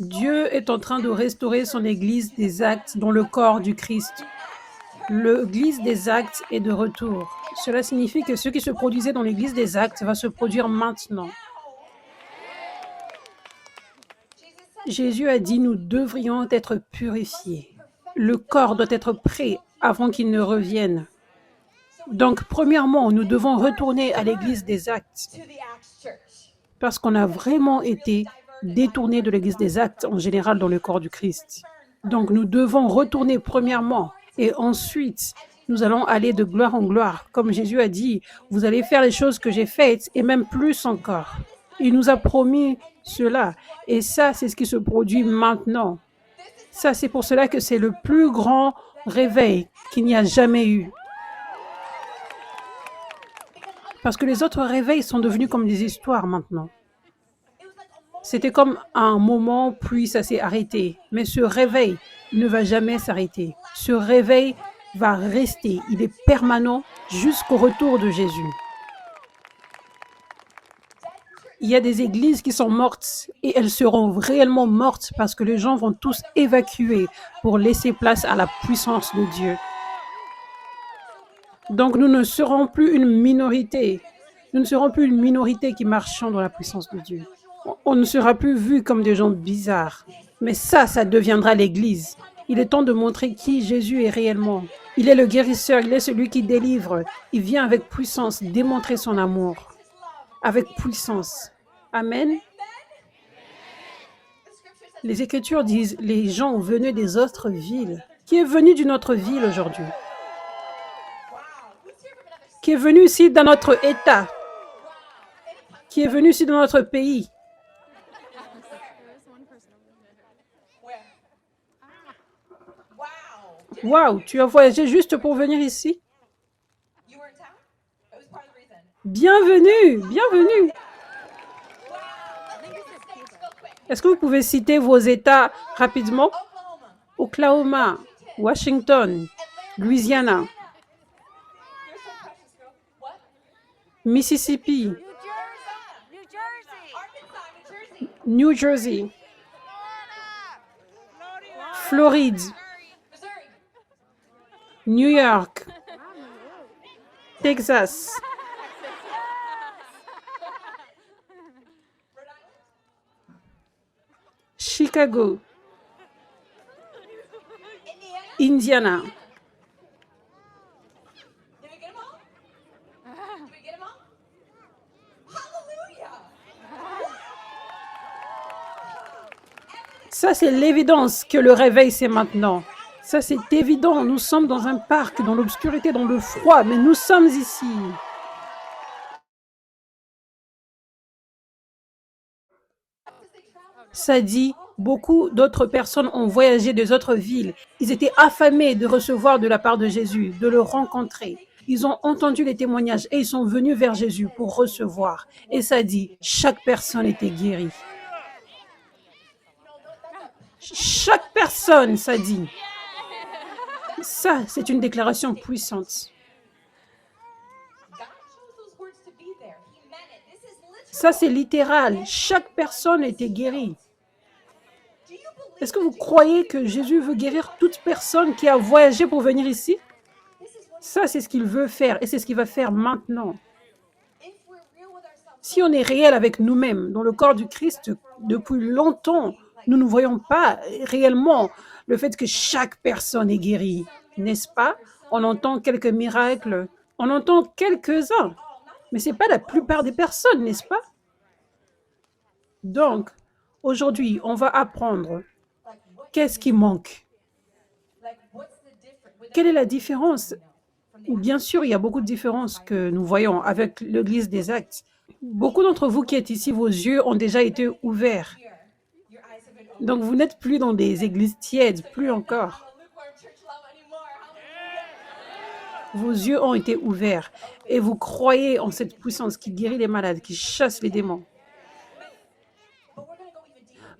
Dieu est en train de restaurer son Église des actes dans le corps du Christ. L'Église des actes est de retour. Cela signifie que ce qui se produisait dans l'Église des actes va se produire maintenant. Jésus a dit nous devrions être purifiés. Le corps doit être prêt avant qu'il ne revienne. Donc, premièrement, nous devons retourner à l'Église des actes parce qu'on a vraiment été détournés de l'Église des actes en général dans le corps du Christ. Donc, nous devons retourner premièrement et ensuite, nous allons aller de gloire en gloire. Comme Jésus a dit, vous allez faire les choses que j'ai faites et même plus encore. Il nous a promis cela et ça, c'est ce qui se produit maintenant. Ça, c'est pour cela que c'est le plus grand réveil qu'il n'y a jamais eu. Parce que les autres réveils sont devenus comme des histoires maintenant. C'était comme un moment, puis ça s'est arrêté. Mais ce réveil ne va jamais s'arrêter. Ce réveil va rester. Il est permanent jusqu'au retour de Jésus. Il y a des églises qui sont mortes et elles seront réellement mortes parce que les gens vont tous évacuer pour laisser place à la puissance de Dieu. Donc nous ne serons plus une minorité. Nous ne serons plus une minorité qui marchons dans la puissance de Dieu. On ne sera plus vus comme des gens bizarres. Mais ça deviendra l'Église. Il est temps de montrer qui Jésus est réellement. Il est le guérisseur, il est celui qui délivre. Il vient avec puissance démontrer son amour. Avec puissance. Amen. Les Écritures disent, les gens venaient des autres villes. Qui est venu d'une autre ville aujourd'hui? Qui est venu ici dans notre État? Qui est venu ici dans notre pays? Waouh, tu as voyagé juste pour venir ici? Bienvenue, bienvenue. Est-ce que vous pouvez citer vos États rapidement? Oklahoma, Washington, Louisiana, Mississippi, New Jersey, Floride, New York, Texas, Chicago, Indiana. Ça, c'est l'évidence que le réveil, c'est maintenant. Ça, c'est évident. Nous sommes dans un parc, dans l'obscurité, dans le froid, mais nous sommes ici. Ça dit, beaucoup d'autres personnes ont voyagé des autres villes. Ils étaient affamés de recevoir de la part de Jésus, de le rencontrer. Ils ont entendu les témoignages et ils sont venus vers Jésus pour recevoir. Et ça dit, chaque personne était guérie. Chaque personne, ça dit. Ça, c'est une déclaration puissante. Ça, c'est littéral. Chaque personne était guérie. Est-ce que vous croyez que Jésus veut guérir toute personne qui a voyagé pour venir ici? Ça, c'est ce qu'il veut faire et c'est ce qu'il va faire maintenant. Si on est réel avec nous-mêmes, dans le corps du Christ, depuis longtemps, nous ne voyons pas réellement le fait que chaque personne est guérie, n'est-ce pas? On entend quelques miracles, on entend quelques-uns, mais ce n'est pas la plupart des personnes, n'est-ce pas? Donc, aujourd'hui, on va apprendre qu'est-ce qui manque. Quelle est la différence? Bien sûr, il y a beaucoup de différences que nous voyons avec l'Église des Actes. Beaucoup d'entre vous qui êtes ici, vos yeux ont déjà été ouverts. Donc, vous n'êtes plus dans des églises tièdes, plus encore. Vos yeux ont été ouverts et vous croyez en cette puissance qui guérit les malades, qui chasse les démons.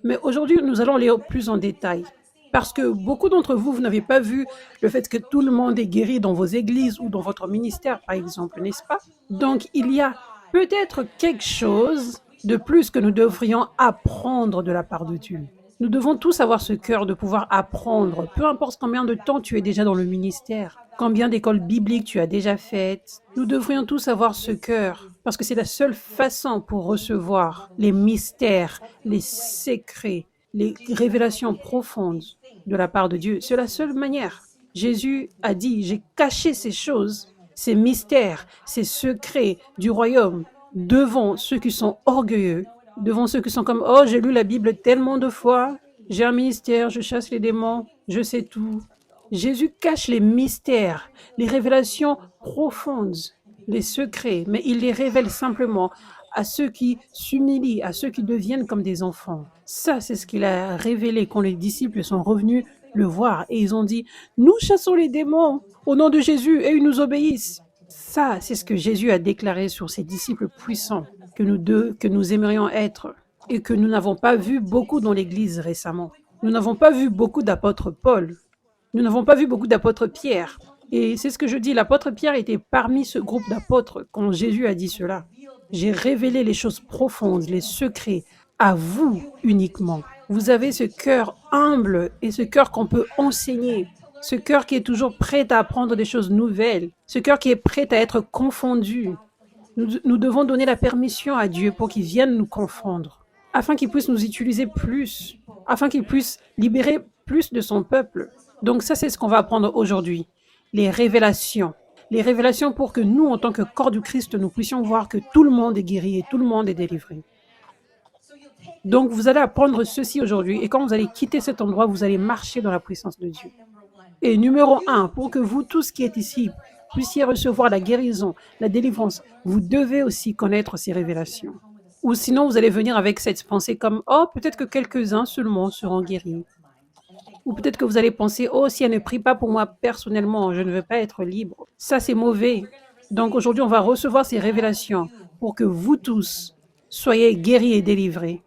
Mais aujourd'hui, nous allons aller plus en détail. Parce que beaucoup d'entre vous, vous n'avez pas vu le fait que tout le monde est guéri dans vos églises ou dans votre ministère, par exemple, n'est-ce pas? Donc, il y a peut-être quelque chose de plus que nous devrions apprendre de la part de Dieu. Nous devons tous avoir ce cœur de pouvoir apprendre, peu importe combien de temps tu es déjà dans le ministère, combien d'écoles bibliques tu as déjà faites. Nous devrions tous avoir ce cœur, parce que c'est la seule façon pour recevoir les mystères, les secrets, les révélations profondes de la part de Dieu. C'est la seule manière. Jésus a dit, j'ai caché ces choses, ces mystères, ces secrets du royaume devant ceux qui sont orgueilleux, devant ceux qui sont comme, oh, j'ai lu la Bible tellement de fois, j'ai un ministère, je chasse les démons, je sais tout. Jésus cache les mystères, les révélations profondes, les secrets, mais il les révèle simplement à ceux qui s'humilient, à ceux qui deviennent comme des enfants. Ça, c'est ce qu'il a révélé quand les disciples sont revenus le voir et ils ont dit, nous chassons les démons au nom de Jésus et ils nous obéissent. Ça, c'est ce que Jésus a déclaré sur ses disciples puissants que nous aimerions être et que nous n'avons pas vu beaucoup dans l'Église récemment. Nous n'avons pas vu beaucoup d'apôtres Paul. Nous n'avons pas vu beaucoup d'apôtres Pierre. Et c'est ce que je dis, l'apôtre Pierre était parmi ce groupe d'apôtres quand Jésus a dit cela. J'ai révélé les choses profondes, les secrets, à vous uniquement. Vous avez ce cœur humble et ce cœur qu'on peut enseigner. Ce cœur qui est toujours prêt à apprendre des choses nouvelles. Ce cœur qui est prêt à être confondu. Nous devons donner la permission à Dieu pour qu'il vienne nous confondre, afin qu'il puisse nous utiliser plus, afin qu'il puisse libérer plus de son peuple. Donc ça, c'est ce qu'on va apprendre aujourd'hui. Les révélations. Les révélations pour que nous, en tant que corps du Christ, nous puissions voir que tout le monde est guéri et tout le monde est délivré. Donc vous allez apprendre ceci aujourd'hui et quand vous allez quitter cet endroit, vous allez marcher dans la puissance de Dieu. Et numéro 1, pour que vous tous qui êtes ici puissiez recevoir la guérison, la délivrance, vous devez aussi connaître ces révélations. Ou sinon, vous allez venir avec cette pensée comme « Oh, peut-être que quelques-uns seulement seront guéris. » Ou peut-être que vous allez penser « Oh, si elle ne prie pas pour moi personnellement, je ne veux pas être libre. » Ça, c'est mauvais. Donc aujourd'hui, on va recevoir ces révélations pour que vous tous soyez guéris et délivrés.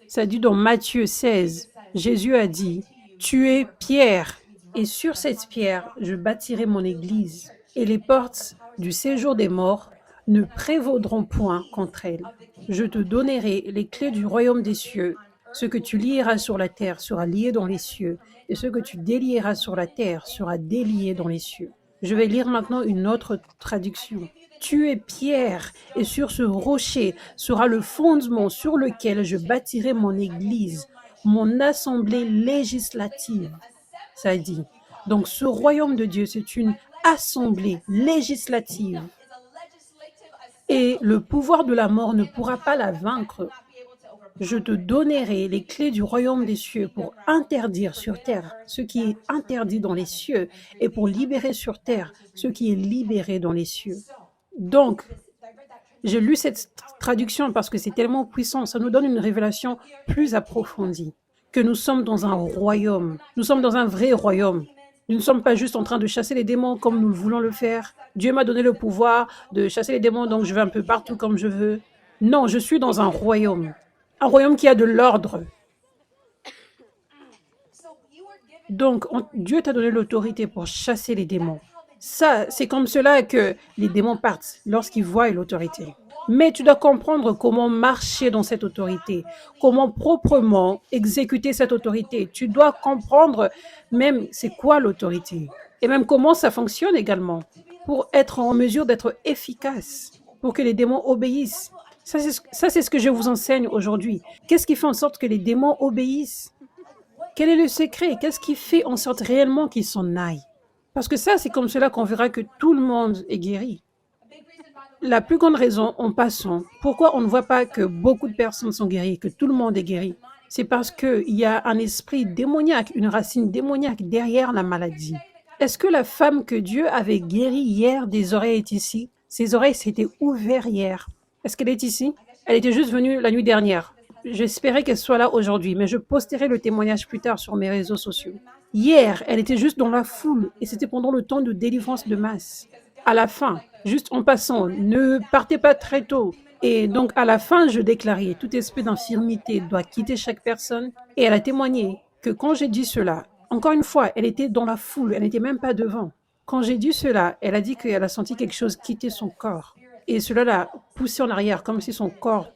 Ça dit dans Matthieu 16, Jésus a dit « Tu es Pierre. Et sur cette pierre, je bâtirai mon église, et les portes du séjour des morts ne prévaudront point contre elle. Je te donnerai les clés du royaume des cieux. Ce que tu lieras sur la terre sera lié dans les cieux, et ce que tu délieras sur la terre sera délié dans les cieux. » Je vais lire maintenant une autre traduction. Tu es Pierre, et sur ce rocher sera le fondement sur lequel je bâtirai mon église, mon assemblée législative. Ça dit. Donc, ce royaume de Dieu, c'est une assemblée législative. Et le pouvoir de la mort ne pourra pas la vaincre. Je te donnerai les clés du royaume des cieux pour interdire sur terre ce qui est interdit dans les cieux et pour libérer sur terre ce qui est libéré dans les cieux. Donc, j'ai lu cette traduction parce que c'est tellement puissant. Ça nous donne une révélation plus approfondie. Que nous sommes dans un royaume. Nous sommes dans un vrai royaume. Nous ne sommes pas juste en train de chasser les démons comme nous voulons le faire. Dieu m'a donné le pouvoir de chasser les démons, donc je vais un peu partout comme je veux. Non, je suis dans un royaume. Un royaume qui a de l'ordre. Donc, Dieu t'a donné l'autorité pour chasser les démons. Ça, c'est comme cela que les démons partent lorsqu'ils voient l'autorité. Mais tu dois comprendre comment marcher dans cette autorité, comment proprement exécuter cette autorité. Tu dois comprendre même c'est quoi l'autorité et même comment ça fonctionne également pour être en mesure d'être efficace, pour que les démons obéissent. Ça, c'est ce que je vous enseigne aujourd'hui. Qu'est-ce qui fait en sorte que les démons obéissent? Quel est le secret? Qu'est-ce qui fait en sorte réellement qu'ils s'en aillent? Parce que ça, c'est comme cela qu'on verra que tout le monde est guéri. La plus grande raison, en passant, pourquoi on ne voit pas que beaucoup de personnes sont guéries, que tout le monde est guéri, c'est parce qu'il y a un esprit démoniaque, une racine démoniaque derrière la maladie. Est-ce que la femme que Dieu avait guérie hier des oreilles est ici? Ses oreilles s'étaient ouvertes hier. Est-ce qu'elle est ici? Elle était juste venue la nuit dernière. J'espérais qu'elle soit là aujourd'hui, mais je posterai le témoignage plus tard sur mes réseaux sociaux. Hier, elle était juste dans la foule et c'était pendant le temps de délivrance de masse. À la fin, juste en passant, ne partez pas très tôt. Et donc, à la fin, je déclarais, tout esprit d'infirmité doit quitter chaque personne. Et elle a témoigné que quand j'ai dit cela, encore une fois, elle était dans la foule, elle n'était même pas devant. Quand j'ai dit cela, elle a dit qu'elle a senti quelque chose quitter son corps. Et cela l'a poussée en arrière, comme si son corps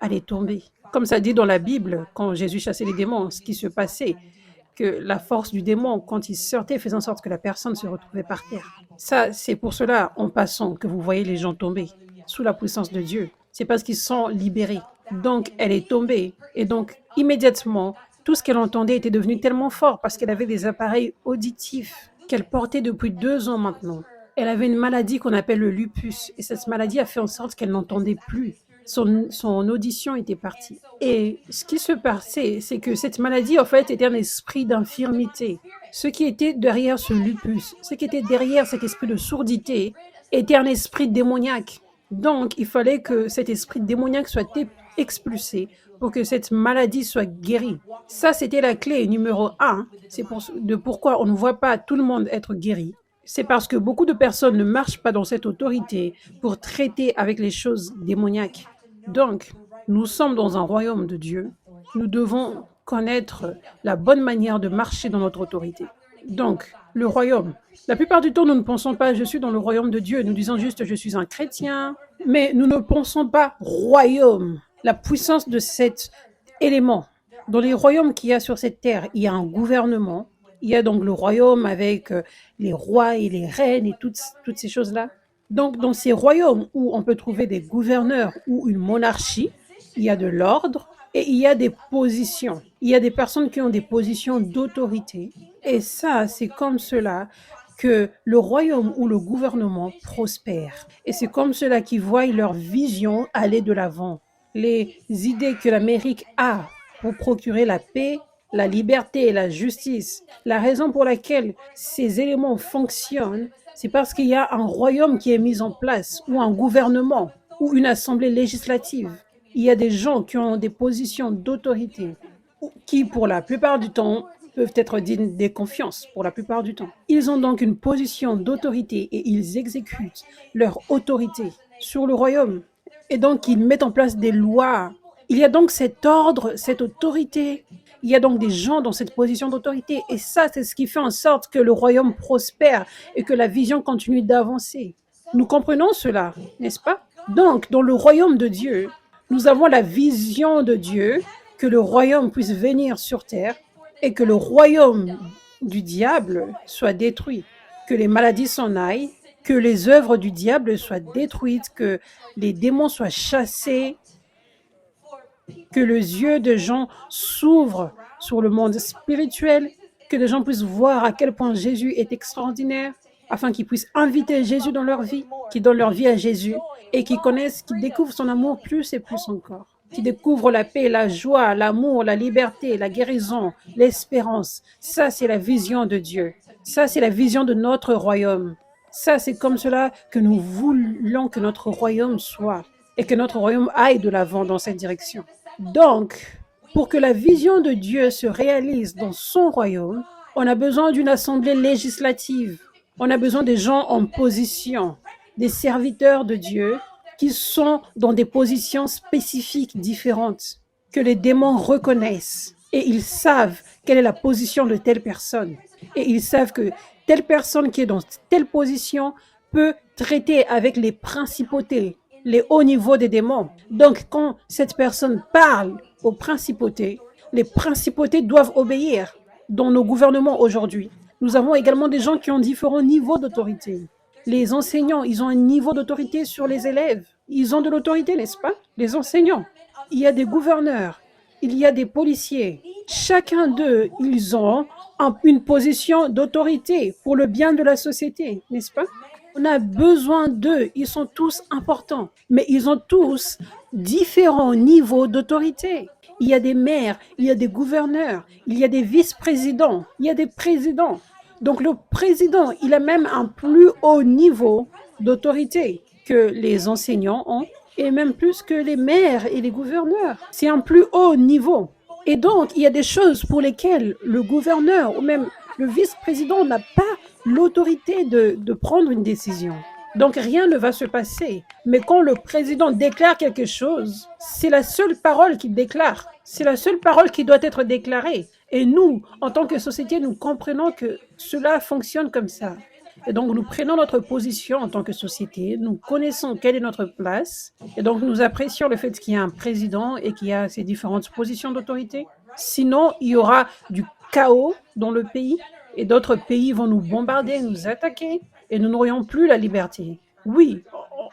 allait tomber. Comme ça dit dans la Bible, quand Jésus chassait les démons, ce qui se passait, que la force du démon, quand il sortait, faisait en sorte que la personne se retrouvait par terre. Ça, c'est pour cela, en passant, que vous voyez les gens tomber sous la puissance de Dieu. C'est parce qu'ils sont libérés. Donc, elle est tombée. Et donc, immédiatement, tout ce qu'elle entendait était devenu tellement fort parce qu'elle avait des appareils auditifs qu'elle portait depuis 2 ans maintenant. Elle avait une maladie qu'on appelle le lupus. Et cette maladie a fait en sorte qu'elle n'entendait plus. Son audition était partie. Et ce qui se passait, c'est que cette maladie, en fait, était un esprit d'infirmité. Ce qui était derrière ce lupus, ce qui était derrière cet esprit de sourdité, était un esprit démoniaque. Donc, il fallait que cet esprit démoniaque soit expulsé pour que cette maladie soit guérie. Ça, c'était la clé numéro 1. C'est pourquoi on ne voit pas tout le monde être guéri. C'est parce que beaucoup de personnes ne marchent pas dans cette autorité pour traiter avec les choses démoniaques. Donc, nous sommes dans un royaume de Dieu. Nous devons connaître la bonne manière de marcher dans notre autorité. Donc, le royaume. La plupart du temps, nous ne pensons pas « je suis dans le royaume de Dieu ». Nous disons juste « je suis un chrétien ». Mais nous ne pensons pas « royaume ». La puissance de cet élément. Dans les royaumes qu'il y a sur cette terre, il y a un gouvernement. Il y a donc le royaume avec les rois et les reines et toutes ces choses-là. Donc, dans ces royaumes où on peut trouver des gouverneurs ou une monarchie, il y a de l'ordre et il y a des positions. Il y a des personnes qui ont des positions d'autorité. Et ça, c'est comme cela que le royaume ou le gouvernement prospère. Et c'est comme cela qu'ils voient leur vision aller de l'avant. Les idées que l'Amérique a pour procurer la paix, la liberté et la justice. La raison pour laquelle ces éléments fonctionnent, c'est parce qu'il y a un royaume qui est mis en place, ou un gouvernement, ou une assemblée législative. Il y a des gens qui ont des positions d'autorité, qui pour la plupart du temps peuvent être dignes de confiance, pour la plupart du temps. Ils ont donc une position d'autorité et ils exécutent leur autorité sur le royaume. Et donc ils mettent en place des lois. Il y a donc cet ordre, cette autorité. Il y a donc des gens dans cette position d'autorité. Et ça, c'est ce qui fait en sorte que le royaume prospère et que la vision continue d'avancer. Nous comprenons cela, n'est-ce pas? Donc, dans le royaume de Dieu, nous avons la vision de Dieu que le royaume puisse venir sur terre et que le royaume du diable soit détruit, que les maladies s'en aillent, que les œuvres du diable soient détruites, que les démons soient chassés, que les yeux de gens s'ouvrent sur le monde spirituel, que les gens puissent voir à quel point Jésus est extraordinaire, afin qu'ils puissent inviter Jésus dans leur vie, qu'ils donnent leur vie à Jésus et qu'ils connaissent, qu'ils découvrent son amour plus et plus encore, qu'ils découvrent la paix, la joie, l'amour, la liberté, la guérison, l'espérance. Ça, c'est la vision de Dieu. Ça, c'est la vision de notre royaume. Ça, c'est comme cela que nous voulons que notre royaume soit et que notre royaume aille de l'avant dans cette direction. Donc, pour que la vision de Dieu se réalise dans son royaume, on a besoin d'une assemblée législative. On a besoin des gens en position, des serviteurs de Dieu qui sont dans des positions spécifiques différentes, que les démons reconnaissent et ils savent quelle est la position de telle personne. Et ils savent que telle personne qui est dans telle position peut traiter avec les principautés, les hauts niveaux des démons. Donc, quand cette personne parle aux principautés, les principautés doivent obéir. Dans nos gouvernements aujourd'hui, nous avons également des gens qui ont différents niveaux d'autorité. Les enseignants, ils ont un niveau d'autorité sur les élèves. Ils ont de l'autorité, n'est-ce pas? Les enseignants. Il y a des gouverneurs, il y a des policiers. Chacun d'eux, ils ont une position d'autorité pour le bien de la société, n'est-ce pas? On a besoin d'eux, ils sont tous importants, mais ils ont tous différents niveaux d'autorité. Il y a des maires, il y a des gouverneurs, il y a des vice-présidents, il y a des présidents. Donc le président, il a même un plus haut niveau d'autorité que les enseignants ont, et même plus que les maires et les gouverneurs. C'est un plus haut niveau. Et donc, il y a des choses pour lesquelles le gouverneur ou même le vice-président n'a pas l'autorité de prendre une décision. Donc, rien ne va se passer. Mais quand le président déclare quelque chose, c'est la seule parole qu'il déclare. C'est la seule parole qui doit être déclarée. Et nous, en tant que société, nous comprenons que cela fonctionne comme ça. Et donc, nous prenons notre position en tant que société, nous connaissons quelle est notre place, et donc nous apprécions le fait qu'il y a un président et qu'il y a ces différentes positions d'autorité. Sinon, il y aura du chaos dans le pays, et d'autres pays vont nous bombarder, nous attaquer, et nous n'aurions plus la liberté. Oui,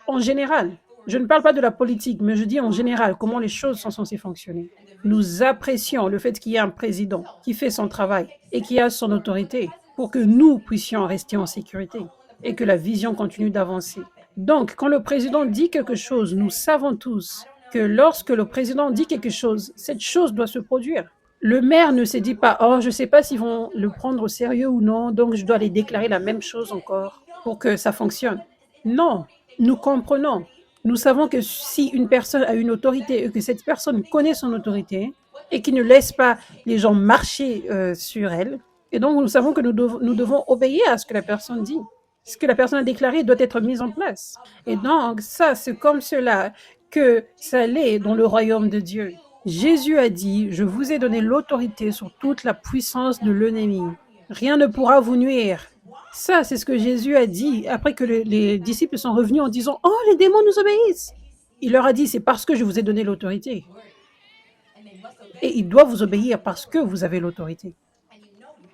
en général. Je ne parle pas de la politique, mais je dis en général comment les choses sont censées fonctionner. Nous apprécions le fait qu'il y ait un président qui fait son travail et qui a son autorité pour que nous puissions rester en sécurité et que la vision continue d'avancer. Donc, quand le président dit quelque chose, nous savons tous que lorsque le président dit quelque chose, cette chose doit se produire. Le maire ne se dit pas « Oh, je ne sais pas s'ils vont le prendre au sérieux ou non, donc je dois aller déclarer la même chose encore pour que ça fonctionne. » Non, nous comprenons. Nous savons que si une personne a une autorité et que cette personne connaît son autorité et qui ne laisse pas les gens marcher sur elle, et donc nous savons que nous devons obéir à ce que la personne dit. Ce que la personne a déclaré doit être mis en place. Et donc ça, c'est comme cela que ça l'est dans le royaume de Dieu. Jésus a dit « Je vous ai donné l'autorité sur toute la puissance de l'ennemi. Rien ne pourra vous nuire. » Ça, c'est ce que Jésus a dit après que les disciples sont revenus en disant « Oh, les démons nous obéissent !» Il leur a dit « C'est parce que je vous ai donné l'autorité. » Et ils doivent vous obéir parce que vous avez l'autorité.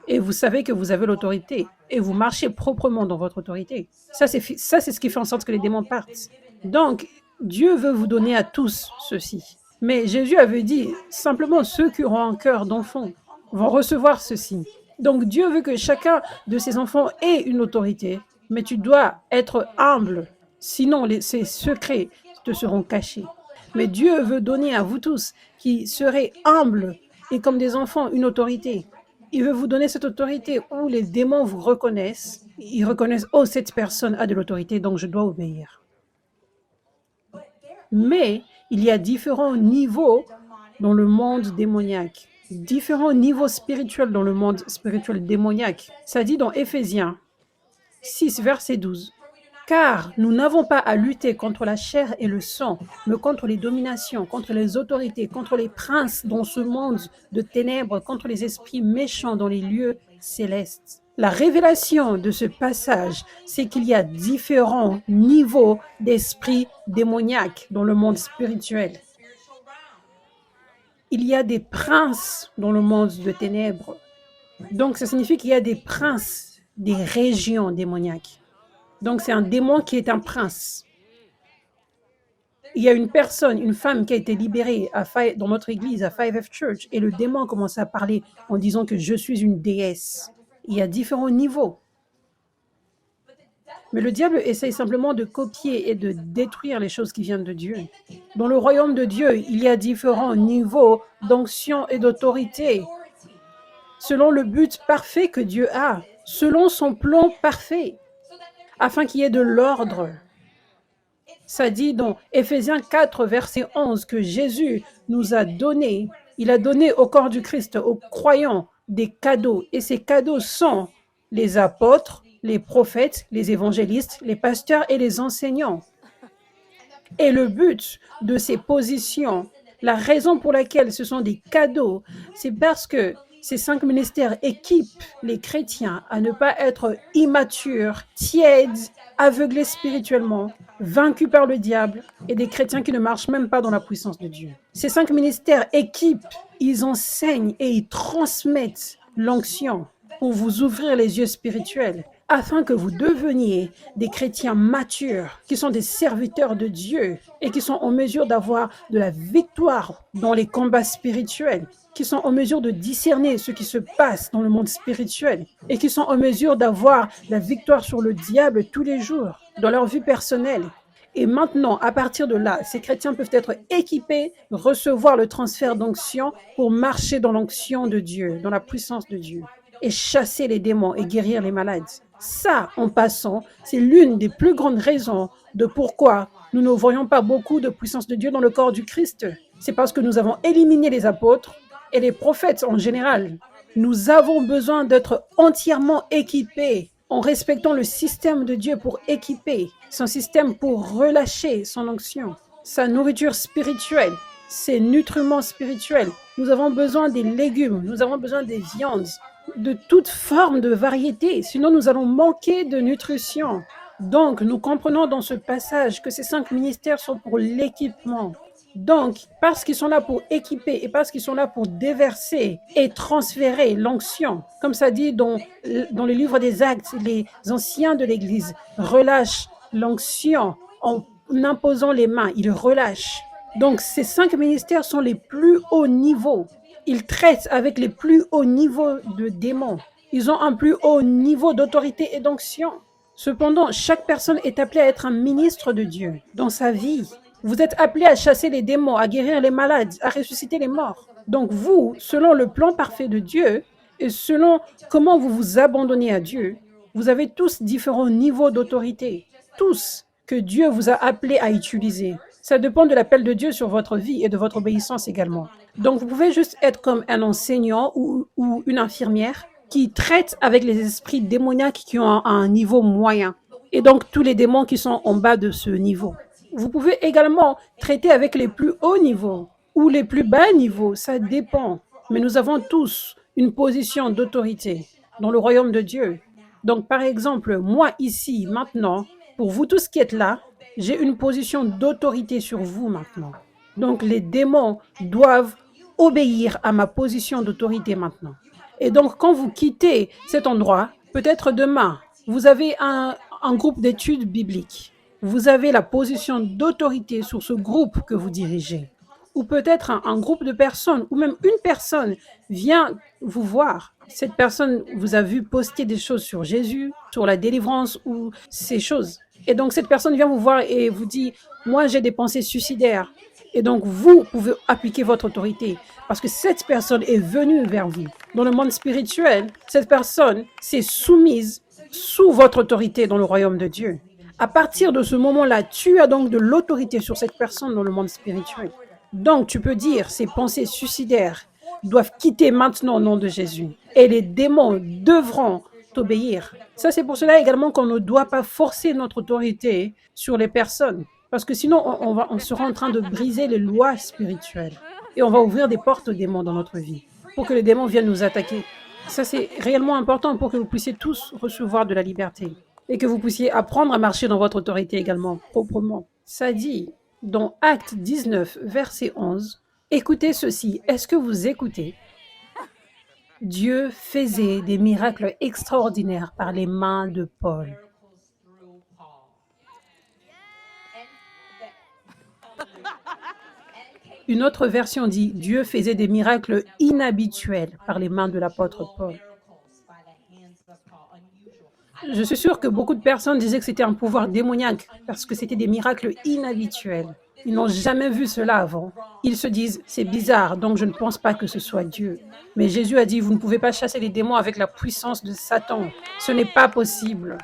Et vous savez que vous avez l'autorité et vous marchez proprement dans votre autorité. Ça, c'est ce qui fait en sorte que les démons partent. Donc, Dieu veut vous donner à tous ceci. Mais Jésus avait dit simplement ceux qui auront un cœur d'enfant vont recevoir ceci. Donc, Dieu veut que chacun de ses enfants ait une autorité, mais tu dois être humble. Sinon, ces secrets te seront cachés. Mais Dieu veut donner à vous tous qui serez humbles et comme des enfants une autorité. Il veut vous donner cette autorité où les démons vous reconnaissent. Ils reconnaissent « Oh, cette personne a de l'autorité, donc je dois obéir. » Mais il y a différents niveaux dans le monde démoniaque. Différents niveaux spirituels dans le monde spirituel démoniaque. Ça dit dans Éphésiens 6, verset 12. « Car nous n'avons pas à lutter contre la chair et le sang, mais contre les dominations, contre les autorités, contre les princes dans ce monde de ténèbres, contre les esprits méchants dans les lieux célestes. » La révélation de ce passage, c'est qu'il y a différents niveaux d'esprits démoniaques dans le monde spirituel. Il y a des princes dans le monde de ténèbres. Donc, ça signifie qu'il y a des princes, des régions démoniaques. Donc, c'est un démon qui est un prince. Il y a une personne, une femme qui a été libérée dans notre église, à 5F Church, et le démon commence à parler en disant que je suis une déesse. Il y a différents niveaux. Mais le diable essaye simplement de copier et de détruire les choses qui viennent de Dieu. Dans le royaume de Dieu, il y a différents niveaux d'onction et d'autorité, selon le but parfait que Dieu a, selon son plan parfait, afin qu'il y ait de l'ordre. Ça dit dans Éphésiens 4, verset 11, que Jésus nous a donné, il a donné au corps du Christ, aux croyants, des cadeaux. Et ces cadeaux sont les apôtres, les prophètes, les évangélistes, les pasteurs et les enseignants. Et le but de ces positions, la raison pour laquelle ce sont des cadeaux, c'est parce que ces 5 ministères équipent les chrétiens à ne pas être immatures, tièdes, aveuglés spirituellement, vaincus par le diable et des chrétiens qui ne marchent même pas dans la puissance de Dieu. Ces 5 ministères équipent, ils enseignent et ils transmettent l'onction pour vous ouvrir les yeux spirituels afin que vous deveniez des chrétiens matures qui sont des serviteurs de Dieu et qui sont en mesure d'avoir de la victoire dans les combats spirituels, qui sont en mesure de discerner ce qui se passe dans le monde spirituel et qui sont en mesure d'avoir la victoire sur le diable tous les jours dans leur vie personnelle. Et maintenant, à partir de là, ces chrétiens peuvent être équipés, recevoir le transfert d'onction pour marcher dans l'onction de Dieu, dans la puissance de Dieu, et chasser les démons et guérir les malades. Ça, en passant, c'est l'une des plus grandes raisons de pourquoi nous ne voyons pas beaucoup de puissance de Dieu dans le corps du Christ. C'est parce que nous avons éliminé les apôtres et les prophètes en général. Nous avons besoin d'être entièrement équipés en respectant le système de Dieu pour équiper son système pour relâcher son onction, sa nourriture spirituelle, ses nutriments spirituels. Nous avons besoin des légumes, nous avons besoin des viandes de toute forme de variété, sinon nous allons manquer de nutrition. Donc, nous comprenons dans ce passage que ces 5 ministères sont pour l'équipement. Donc, parce qu'ils sont là pour équiper et parce qu'ils sont là pour déverser et transférer l'onction, comme ça dit dans le livre des Actes, les anciens de l'Église relâchent l'onction en imposant les mains, ils relâchent. Donc, ces 5 ministères sont les plus hauts niveaux. Ils traitent avec les plus hauts niveaux de démons. Ils ont un plus haut niveau d'autorité et d'onction. Cependant, chaque personne est appelée à être un ministre de Dieu dans sa vie. Vous êtes appelés à chasser les démons, à guérir les malades, à ressusciter les morts. Donc vous, selon le plan parfait de Dieu et selon comment vous vous abandonnez à Dieu, vous avez tous différents niveaux d'autorité, tous que Dieu vous a appelés à utiliser. Ça dépend de l'appel de Dieu sur votre vie et de votre obéissance également. Donc vous pouvez juste être comme un enseignant ou une infirmière qui traite avec les esprits démoniaques qui ont un niveau moyen et donc tous les démons qui sont en bas de ce niveau. Vous pouvez également traiter avec les plus hauts niveaux ou les plus bas niveaux, ça dépend. Mais nous avons tous une position d'autorité dans le royaume de Dieu. Donc, par exemple, moi ici, maintenant, pour vous tous qui êtes là, j'ai une position d'autorité sur vous maintenant. Donc, les démons doivent obéir à ma position d'autorité maintenant. Et donc, quand vous quittez cet endroit, peut-être demain, vous avez un groupe d'études bibliques. Vous avez la position d'autorité sur ce groupe que vous dirigez. Ou peut-être un groupe de personnes, ou même une personne vient vous voir. Cette personne vous a vu poster des choses sur Jésus, sur la délivrance ou ces choses. Et donc cette personne vient vous voir et vous dit, moi j'ai des pensées suicidaires. Et donc vous pouvez appliquer votre autorité parce que cette personne est venue vers vous. Dans le monde spirituel, cette personne s'est soumise sous votre autorité dans le royaume de Dieu. À partir de ce moment-là, tu as donc de l'autorité sur cette personne dans le monde spirituel. Donc, tu peux dire, ces pensées suicidaires doivent quitter maintenant au nom de Jésus. Et les démons devront t'obéir. Ça, c'est pour cela également qu'on ne doit pas forcer notre autorité sur les personnes. Parce que sinon, on sera en train de briser les lois spirituelles. Et on va ouvrir des portes aux démons dans notre vie pour que les démons viennent nous attaquer. Ça, c'est réellement important pour que vous puissiez tous recevoir de la liberté et que vous puissiez apprendre à marcher dans votre autorité également, proprement. Ça dit, dans Acte 19, verset 11, écoutez ceci, est-ce que vous écoutez? Dieu faisait des miracles extraordinaires par les mains de Paul. Une autre version dit, Dieu faisait des miracles inhabituels par les mains de l'apôtre Paul. Je suis sûre que beaucoup de personnes disaient que c'était un pouvoir démoniaque parce que c'était des miracles inhabituels. Ils n'ont jamais vu cela avant. Ils se disent, c'est bizarre, donc je ne pense pas que ce soit Dieu. Mais Jésus a dit, vous ne pouvez pas chasser les démons avec la puissance de Satan. Ce n'est pas possible.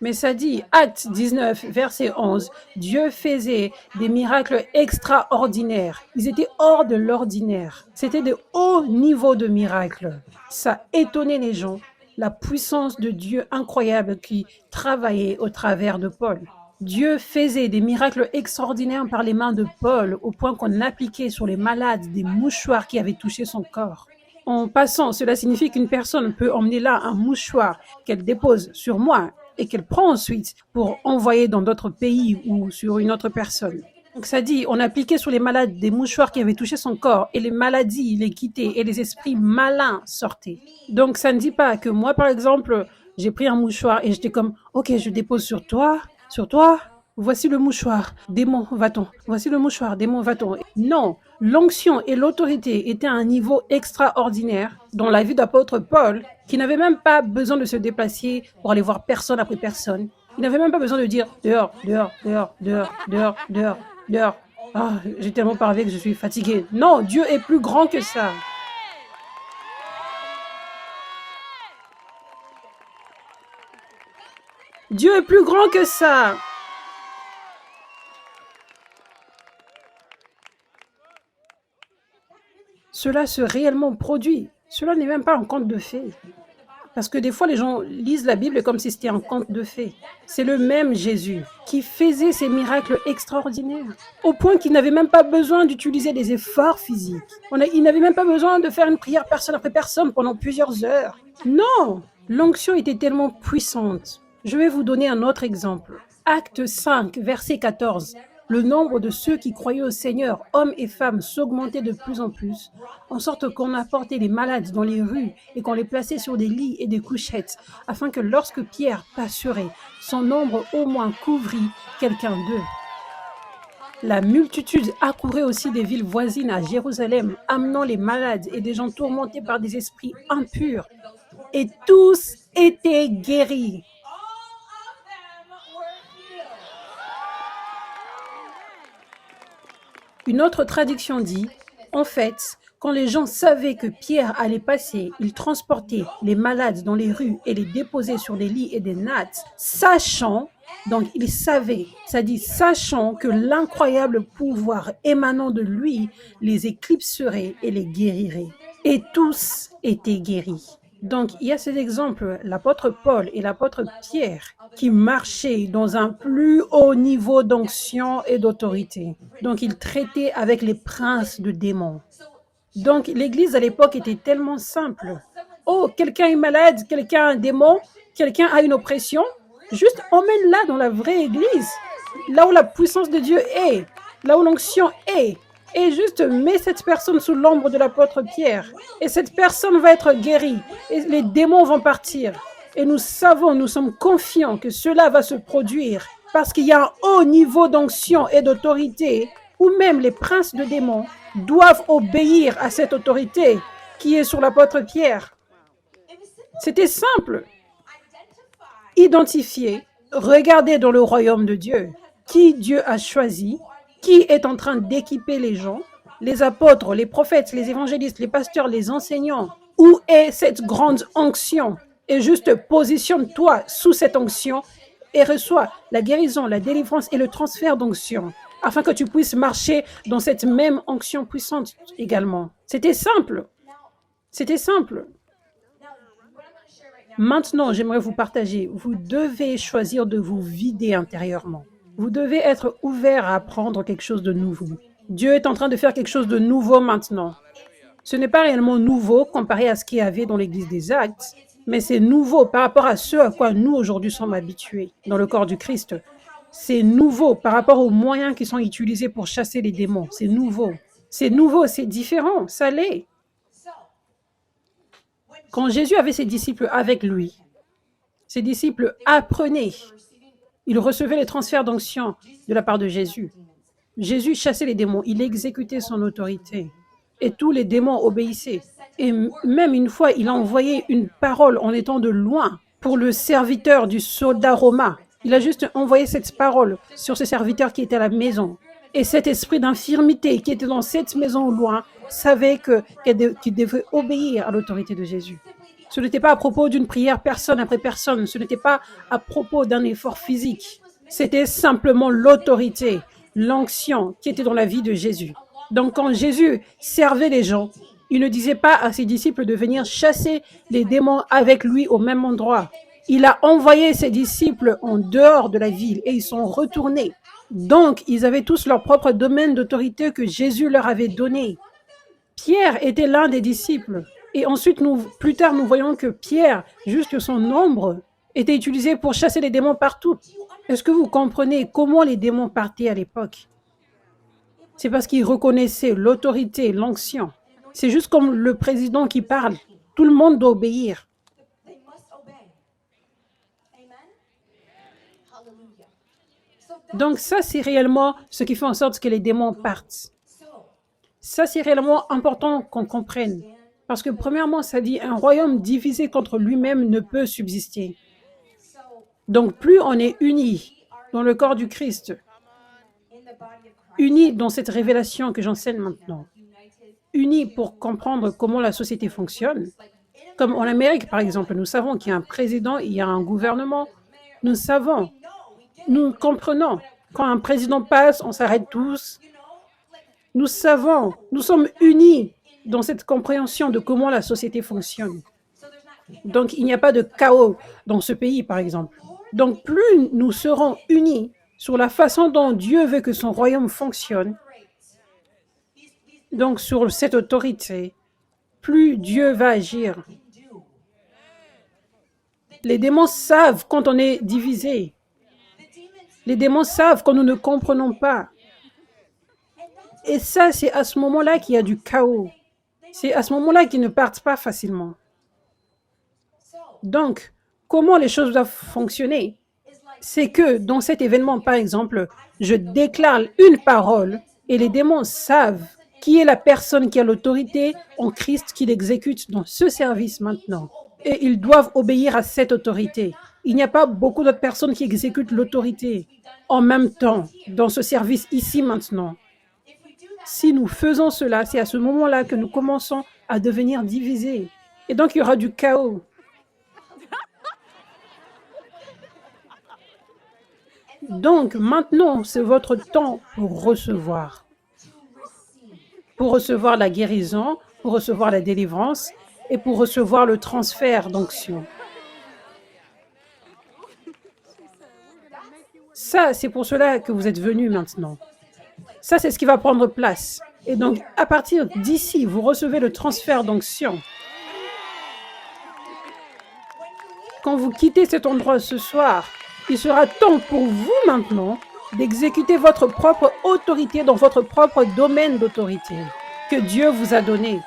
Mais ça dit, Acte 19, verset 11, Dieu faisait des miracles extraordinaires. Ils étaient hors de l'ordinaire. C'était de hauts niveaux de miracles. Ça étonnait les gens, la puissance de Dieu incroyable qui travaillait au travers de Paul. Dieu faisait des miracles extraordinaires par les mains de Paul au point qu'on appliquait sur les malades des mouchoirs qui avaient touché son corps. En passant, cela signifie qu'une personne peut emmener là un mouchoir qu'elle dépose sur moi et qu'elle prend ensuite pour envoyer dans d'autres pays ou sur une autre personne. Donc ça dit, on appliquait sur les malades des mouchoirs qui avaient touché son corps et les maladies les quittaient et les esprits malins sortaient. Donc ça ne dit pas que moi, par exemple, j'ai pris un mouchoir et j'étais comme, ok, je dépose sur toi, voici le mouchoir, démon, va-t'en. Voici le mouchoir, démon, va-t'en. Non, l'onction et l'autorité étaient à un niveau extraordinaire dans la vie d'apôtre Paul, qui n'avait même pas besoin de se déplacer pour aller voir personne après personne. Il n'avait même pas besoin de dire dehors, dehors, dehors, dehors, dehors, dehors, dehors. Ah, j'ai tellement parlé que je suis fatiguée. Non, Dieu est plus grand que ça. Dieu est plus grand que ça. Cela se réellement produit. Cela n'est même pas un conte de fées. Parce que des fois, les gens lisent la Bible comme si c'était un conte de fées. C'est le même Jésus qui faisait ces miracles extraordinaires, au point qu'il n'avait même pas besoin d'utiliser des efforts physiques. Il n'avait même pas besoin de faire une prière personne après personne pendant plusieurs heures. Non, l'onction était tellement puissante. Je vais vous donner un autre exemple. Acte 5, verset 14. Le nombre de ceux qui croyaient au Seigneur, hommes et femmes, s'augmentait de plus en plus, en sorte qu'on apportait les malades dans les rues et qu'on les plaçait sur des lits et des couchettes, afin que lorsque Pierre passerait, son ombre au moins couvrit quelqu'un d'eux. La multitude accourait aussi des villes voisines à Jérusalem, amenant les malades et des gens tourmentés par des esprits impurs, et tous étaient guéris. Une autre traduction dit, en fait, quand les gens savaient que Pierre allait passer, ils transportaient les malades dans les rues et les déposaient sur des lits et des nattes, sachant, donc ils savaient, ça dit sachant que l'incroyable pouvoir émanant de lui les éclipserait et les guérirait. Et tous étaient guéris. Donc, il y a ces exemples, l'apôtre Paul et l'apôtre Pierre, qui marchaient dans un plus haut niveau d'onction et d'autorité. Donc, ils traitaient avec les princes de démons. Donc, l'église à l'époque était tellement simple. Oh, quelqu'un est malade, quelqu'un a un démon, quelqu'un a une oppression. Juste emmène-la dans la vraie église, là où la puissance de Dieu est, là où l'onction est. Et juste mets cette personne sous l'ombre de l'apôtre Pierre. Et cette personne va être guérie. Et les démons vont partir. Et nous savons, nous sommes confiants que cela va se produire. Parce qu'il y a un haut niveau d'onction et d'autorité où même les princes de démons doivent obéir à cette autorité qui est sur l'apôtre Pierre. C'était simple. Identifier, regarder dans le royaume de Dieu qui Dieu a choisi, qui est en train d'équiper les gens, les apôtres, les prophètes, les évangélistes, les pasteurs, les enseignants. Où est cette grande onction? Et juste positionne-toi sous cette onction et reçois la guérison, la délivrance et le transfert d'onction, afin que tu puisses marcher dans cette même onction puissante également. C'était simple. C'était simple. Maintenant, j'aimerais vous partager. Vous devez choisir de vous vider intérieurement. Vous devez être ouvert à apprendre quelque chose de nouveau. Dieu est en train de faire quelque chose de nouveau maintenant. Ce n'est pas réellement nouveau comparé à ce qu'il y avait dans l'Église des Actes, mais c'est nouveau par rapport à ce à quoi nous aujourd'hui sommes habitués dans le corps du Christ. C'est nouveau par rapport aux moyens qui sont utilisés pour chasser les démons. C'est nouveau. C'est nouveau, c'est différent, ça l'est. Quand Jésus avait ses disciples avec lui, ses disciples apprenaient. Ils recevaient les transferts d'onction de la part de Jésus. Jésus chassait les démons, il exécutait son autorité. Et tous les démons obéissaient. Et même une fois, il a envoyé une parole en étant de loin pour le serviteur du soldat romain. Il a juste envoyé cette parole sur ce serviteur qui était à la maison. Et cet esprit d'infirmité qui était dans cette maison au loin savait qu'il devait obéir à l'autorité de Jésus. Ce n'était pas à propos d'une prière personne après personne. Ce n'était pas à propos d'un effort physique. C'était simplement l'autorité, l'onction qui était dans la vie de Jésus. Donc quand Jésus servait les gens, il ne disait pas à ses disciples de venir chasser les démons avec lui au même endroit. Il a envoyé ses disciples en dehors de la ville et ils sont retournés. Donc, ils avaient tous leur propre domaine d'autorité que Jésus leur avait donné. Pierre était l'un des disciples. Et ensuite, plus tard, nous voyons que Pierre, juste son ombre, était utilisé pour chasser les démons partout. Est-ce que vous comprenez comment les démons partaient à l'époque? C'est parce qu'ils reconnaissaient l'autorité, l'onction. C'est juste comme le président qui parle. Tout le monde doit obéir. Donc ça, c'est réellement ce qui fait en sorte que les démons partent. Ça, c'est réellement important qu'on comprenne. Parce que premièrement, ça dit un royaume divisé contre lui-même ne peut subsister. Donc plus on est unis dans le corps du Christ, unis dans cette révélation que j'enseigne maintenant, unis pour comprendre comment la société fonctionne. Comme en Amérique, par exemple, nous savons qu'il y a un président, il y a un gouvernement. Nous savons. Nous comprenons. Quand un président passe, on s'arrête tous. Nous savons, nous sommes unis dans cette compréhension de comment la société fonctionne. Donc, il n'y a pas de chaos dans ce pays, par exemple. Donc, plus nous serons unis sur la façon dont Dieu veut que son royaume fonctionne, donc sur cette autorité, plus Dieu va agir. Les démons savent quand on est divisé. Les démons savent quand nous ne comprenons pas. Et ça, c'est à ce moment-là qu'il y a du chaos. C'est à ce moment-là qu'ils ne partent pas facilement. Donc, comment les choses doivent fonctionner? C'est que dans cet événement, par exemple, je déclare une parole et les démons savent qui est la personne qui a l'autorité en Christ qu'il exécute dans ce service maintenant. Et ils doivent obéir à cette autorité. Il n'y a pas beaucoup d'autres personnes qui exécutent l'autorité en même temps dans ce service ici maintenant. Si nous faisons cela, c'est à ce moment-là que nous commençons à devenir divisés. Et donc, il y aura du chaos. Donc, maintenant, c'est votre temps pour recevoir. Pour recevoir la guérison, pour recevoir la délivrance et pour recevoir le transfert d'onction. Ça, c'est pour cela que vous êtes venus maintenant. Ça, c'est ce qui va prendre place. Et donc, à partir d'ici, vous recevez le transfert d'onction. Quand vous quittez cet endroit ce soir, il sera temps pour vous maintenant d'exécuter votre propre autorité dans votre propre domaine d'autorité que Dieu vous a donné.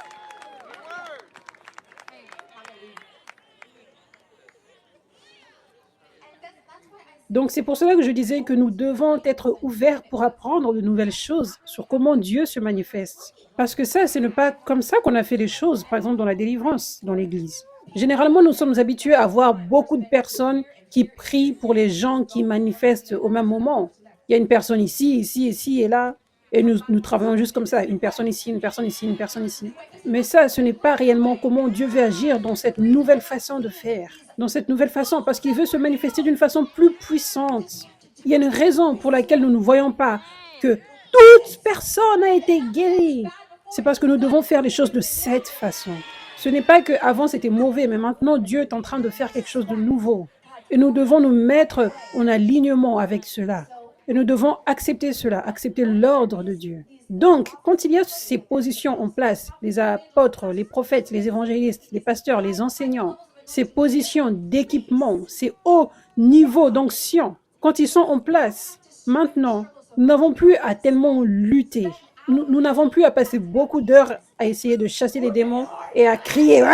Donc c'est pour cela que je disais que nous devons être ouverts pour apprendre de nouvelles choses sur comment Dieu se manifeste. Parce que ça, ce n'est pas comme ça qu'on a fait les choses, par exemple dans la délivrance, dans l'Église. Généralement, nous sommes habitués à voir beaucoup de personnes qui prient pour les gens qui manifestent au même moment. Il y a une personne ici, ici, ici et là, et nous travaillons juste comme ça, une personne ici, une personne ici, une personne ici. Mais ça, ce n'est pas réellement comment Dieu veut agir dans cette nouvelle façon de faire, dans cette nouvelle façon, parce qu'il veut se manifester d'une façon plus puissante. Il y a une raison pour laquelle nous ne voyons pas que toute personne a été guérie. C'est parce que nous devons faire les choses de cette façon. Ce n'est pas qu'avant c'était mauvais, mais maintenant Dieu est en train de faire quelque chose de nouveau. Et nous devons nous mettre en alignement avec cela. Et nous devons accepter cela, accepter l'ordre de Dieu. Donc, quand il y a ces positions en place, les apôtres, les prophètes, les évangélistes, les pasteurs, les enseignants, ces positions d'équipement, ces hauts niveaux d'onction, quand ils sont en place, maintenant, nous n'avons plus à tellement lutter. Nous n'avons plus à passer beaucoup d'heures à essayer de chasser les démons et à crier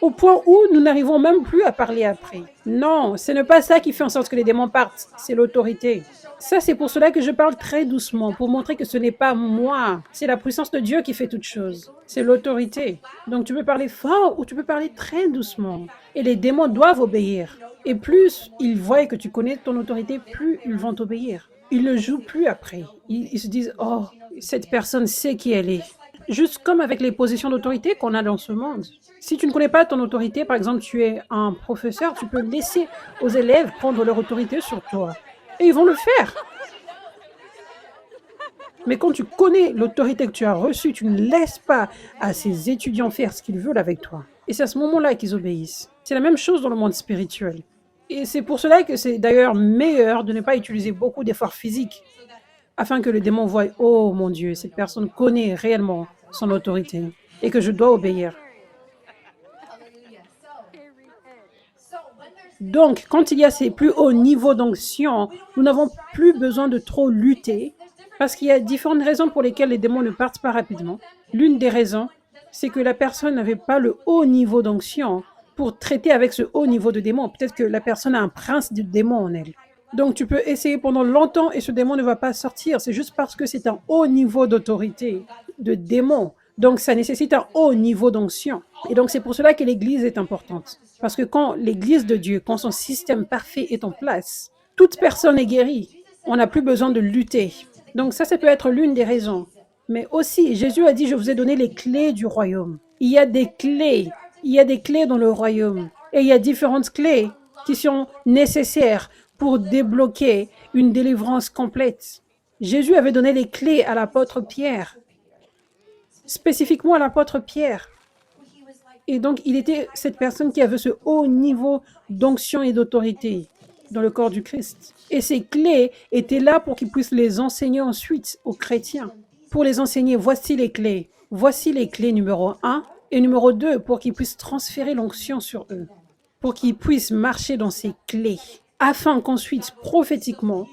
au point où nous n'arrivons même plus à parler après. Non, ce n'est pas ça qui fait en sorte que les démons partent, c'est l'autorité. Ça, c'est pour cela que je parle très doucement, pour montrer que ce n'est pas moi, c'est la puissance de Dieu qui fait toutes choses. C'est l'autorité. Donc tu peux parler fort ou tu peux parler très doucement. Et les démons doivent obéir. Et plus ils voient que tu connais ton autorité, plus ils vont t'obéir. Ils ne jouent plus après. Ils se disent, oh, cette personne sait qui elle est. Juste comme avec les positions d'autorité qu'on a dans ce monde. Si tu ne connais pas ton autorité, par exemple, tu es un professeur, tu peux laisser aux élèves prendre leur autorité sur toi. Et ils vont le faire. Mais quand tu connais l'autorité que tu as reçue, tu ne laisses pas à ces étudiants faire ce qu'ils veulent avec toi. Et c'est à ce moment-là qu'ils obéissent. C'est la même chose dans le monde spirituel. Et c'est pour cela que c'est d'ailleurs meilleur de ne pas utiliser beaucoup d'efforts physiques afin que le démon voie, oh mon Dieu, cette personne connaît réellement son autorité et que je dois obéir. Donc, quand il y a ces plus hauts niveaux d'onction, nous n'avons plus besoin de trop lutter parce qu'il y a différentes raisons pour lesquelles les démons ne partent pas rapidement. L'une des raisons, c'est que la personne n'avait pas le haut niveau d'onction pour traiter avec ce haut niveau de démon. Peut-être que la personne a un prince de démon en elle. Donc, tu peux essayer pendant longtemps et ce démon ne va pas sortir. C'est juste parce que c'est un haut niveau d'autorité, de démon. Donc, ça nécessite un haut niveau d'onction. Et donc, c'est pour cela que l'Église est importante. Parce que quand l'Église de Dieu, quand son système parfait est en place, toute personne est guérie. On n'a plus besoin de lutter. Donc, ça peut être l'une des raisons. Mais aussi, Jésus a dit, je vous ai donné les clés du royaume. Il y a des clés. Il y a des clés dans le royaume. Et il y a différentes clés qui sont nécessaires pour débloquer une délivrance complète. Jésus avait donné les clés à l'apôtre Pierre, spécifiquement à l'apôtre Pierre. Et donc, il était cette personne qui avait ce haut niveau d'onction et d'autorité dans le corps du Christ. Et ces clés étaient là pour qu'il puisse les enseigner ensuite aux chrétiens. Pour les enseigner, voici les clés. Voici les clés numéro 1 et numéro 2 pour qu'ils puissent transférer l'onction sur eux, pour qu'ils puissent marcher dans ces clés, afin qu'ensuite, prophétiquement,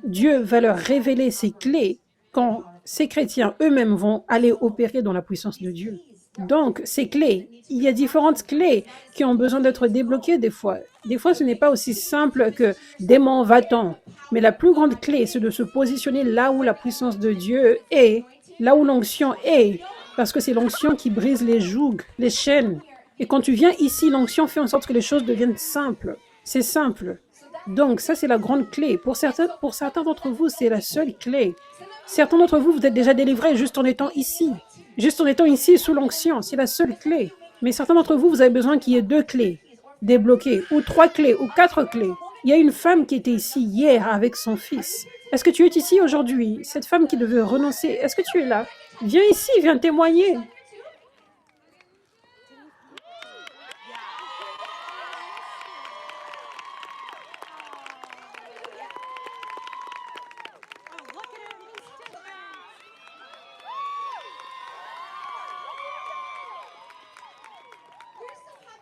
Dieu va leur révéler ces clés quand ces chrétiens eux-mêmes vont aller opérer dans la puissance de Dieu. Donc, ces clés, il y a différentes clés qui ont besoin d'être débloquées des fois. Des fois, ce n'est pas aussi simple que démon va-t'en. Mais la plus grande clé, c'est de se positionner là où la puissance de Dieu est, là où l'onction est, parce que c'est l'onction qui brise les jougs, les chaînes. Et quand tu viens ici, l'onction fait en sorte que les choses deviennent simples. C'est simple. Donc, ça, c'est la grande clé. Pour certains d'entre vous, c'est la seule clé. Certains d'entre vous, vous êtes déjà délivrés juste en étant ici. Juste en étant ici sous l'onction, c'est la seule clé. Mais certains d'entre vous, vous avez besoin qu'il y ait 2 clés débloquées, ou 3 clés, ou 4 clés. Il y a une femme qui était ici hier avec son fils. Est-ce que tu es ici aujourd'hui? Cette femme qui devait renoncer, est-ce que tu es là? Viens ici, viens témoigner.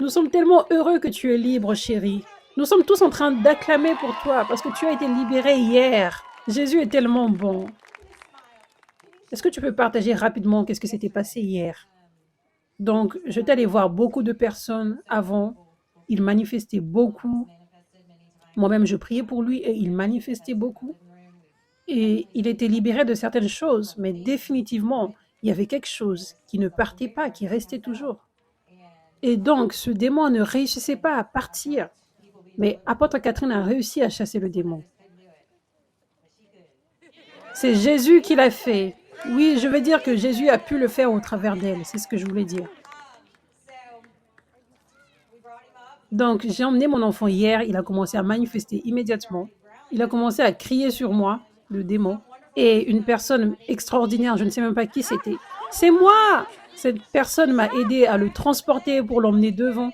Nous sommes tellement heureux que tu es libre, chérie. Nous sommes tous en train d'acclamer pour toi parce que tu as été libérée hier. Jésus est tellement bon. Est-ce que tu peux partager rapidement qu'est-ce que s'était passé hier? Donc, je suis allée voir beaucoup de personnes avant. Il manifestait beaucoup. Moi-même, je priais pour lui et il manifestait beaucoup. Et il était libéré de certaines choses, mais définitivement, il y avait quelque chose qui ne partait pas, qui restait toujours. Et donc, ce démon ne réussissait pas à partir. Mais apôtre Catherine a réussi à chasser le démon. C'est Jésus qui l'a fait. Oui, je veux dire que Jésus a pu le faire au travers d'elle. C'est ce que je voulais dire. Donc, j'ai emmené mon enfant hier. Il a commencé à manifester immédiatement. Il a commencé à crier sur moi, le démon. Et une personne extraordinaire, je ne sais même pas qui c'était. C'est moi! Cette personne m'a aidé à le transporter pour l'emmener devant.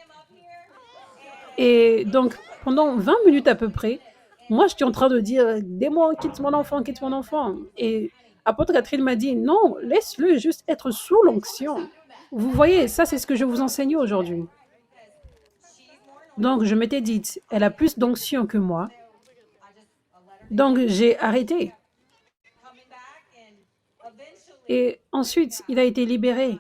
Et donc, pendant 20 minutes à peu près, moi, j'étais en train de dire « Démon, quitte mon enfant, quitte mon enfant ». Et apôtre Catherine m'a dit « Non, laisse-le juste être sous l'onction ». Vous voyez, ça, c'est ce que je vous enseigne aujourd'hui. Donc, je m'étais dit « Elle a plus d'onction que moi ». Donc, j'ai arrêté. Et ensuite, il a été libéré.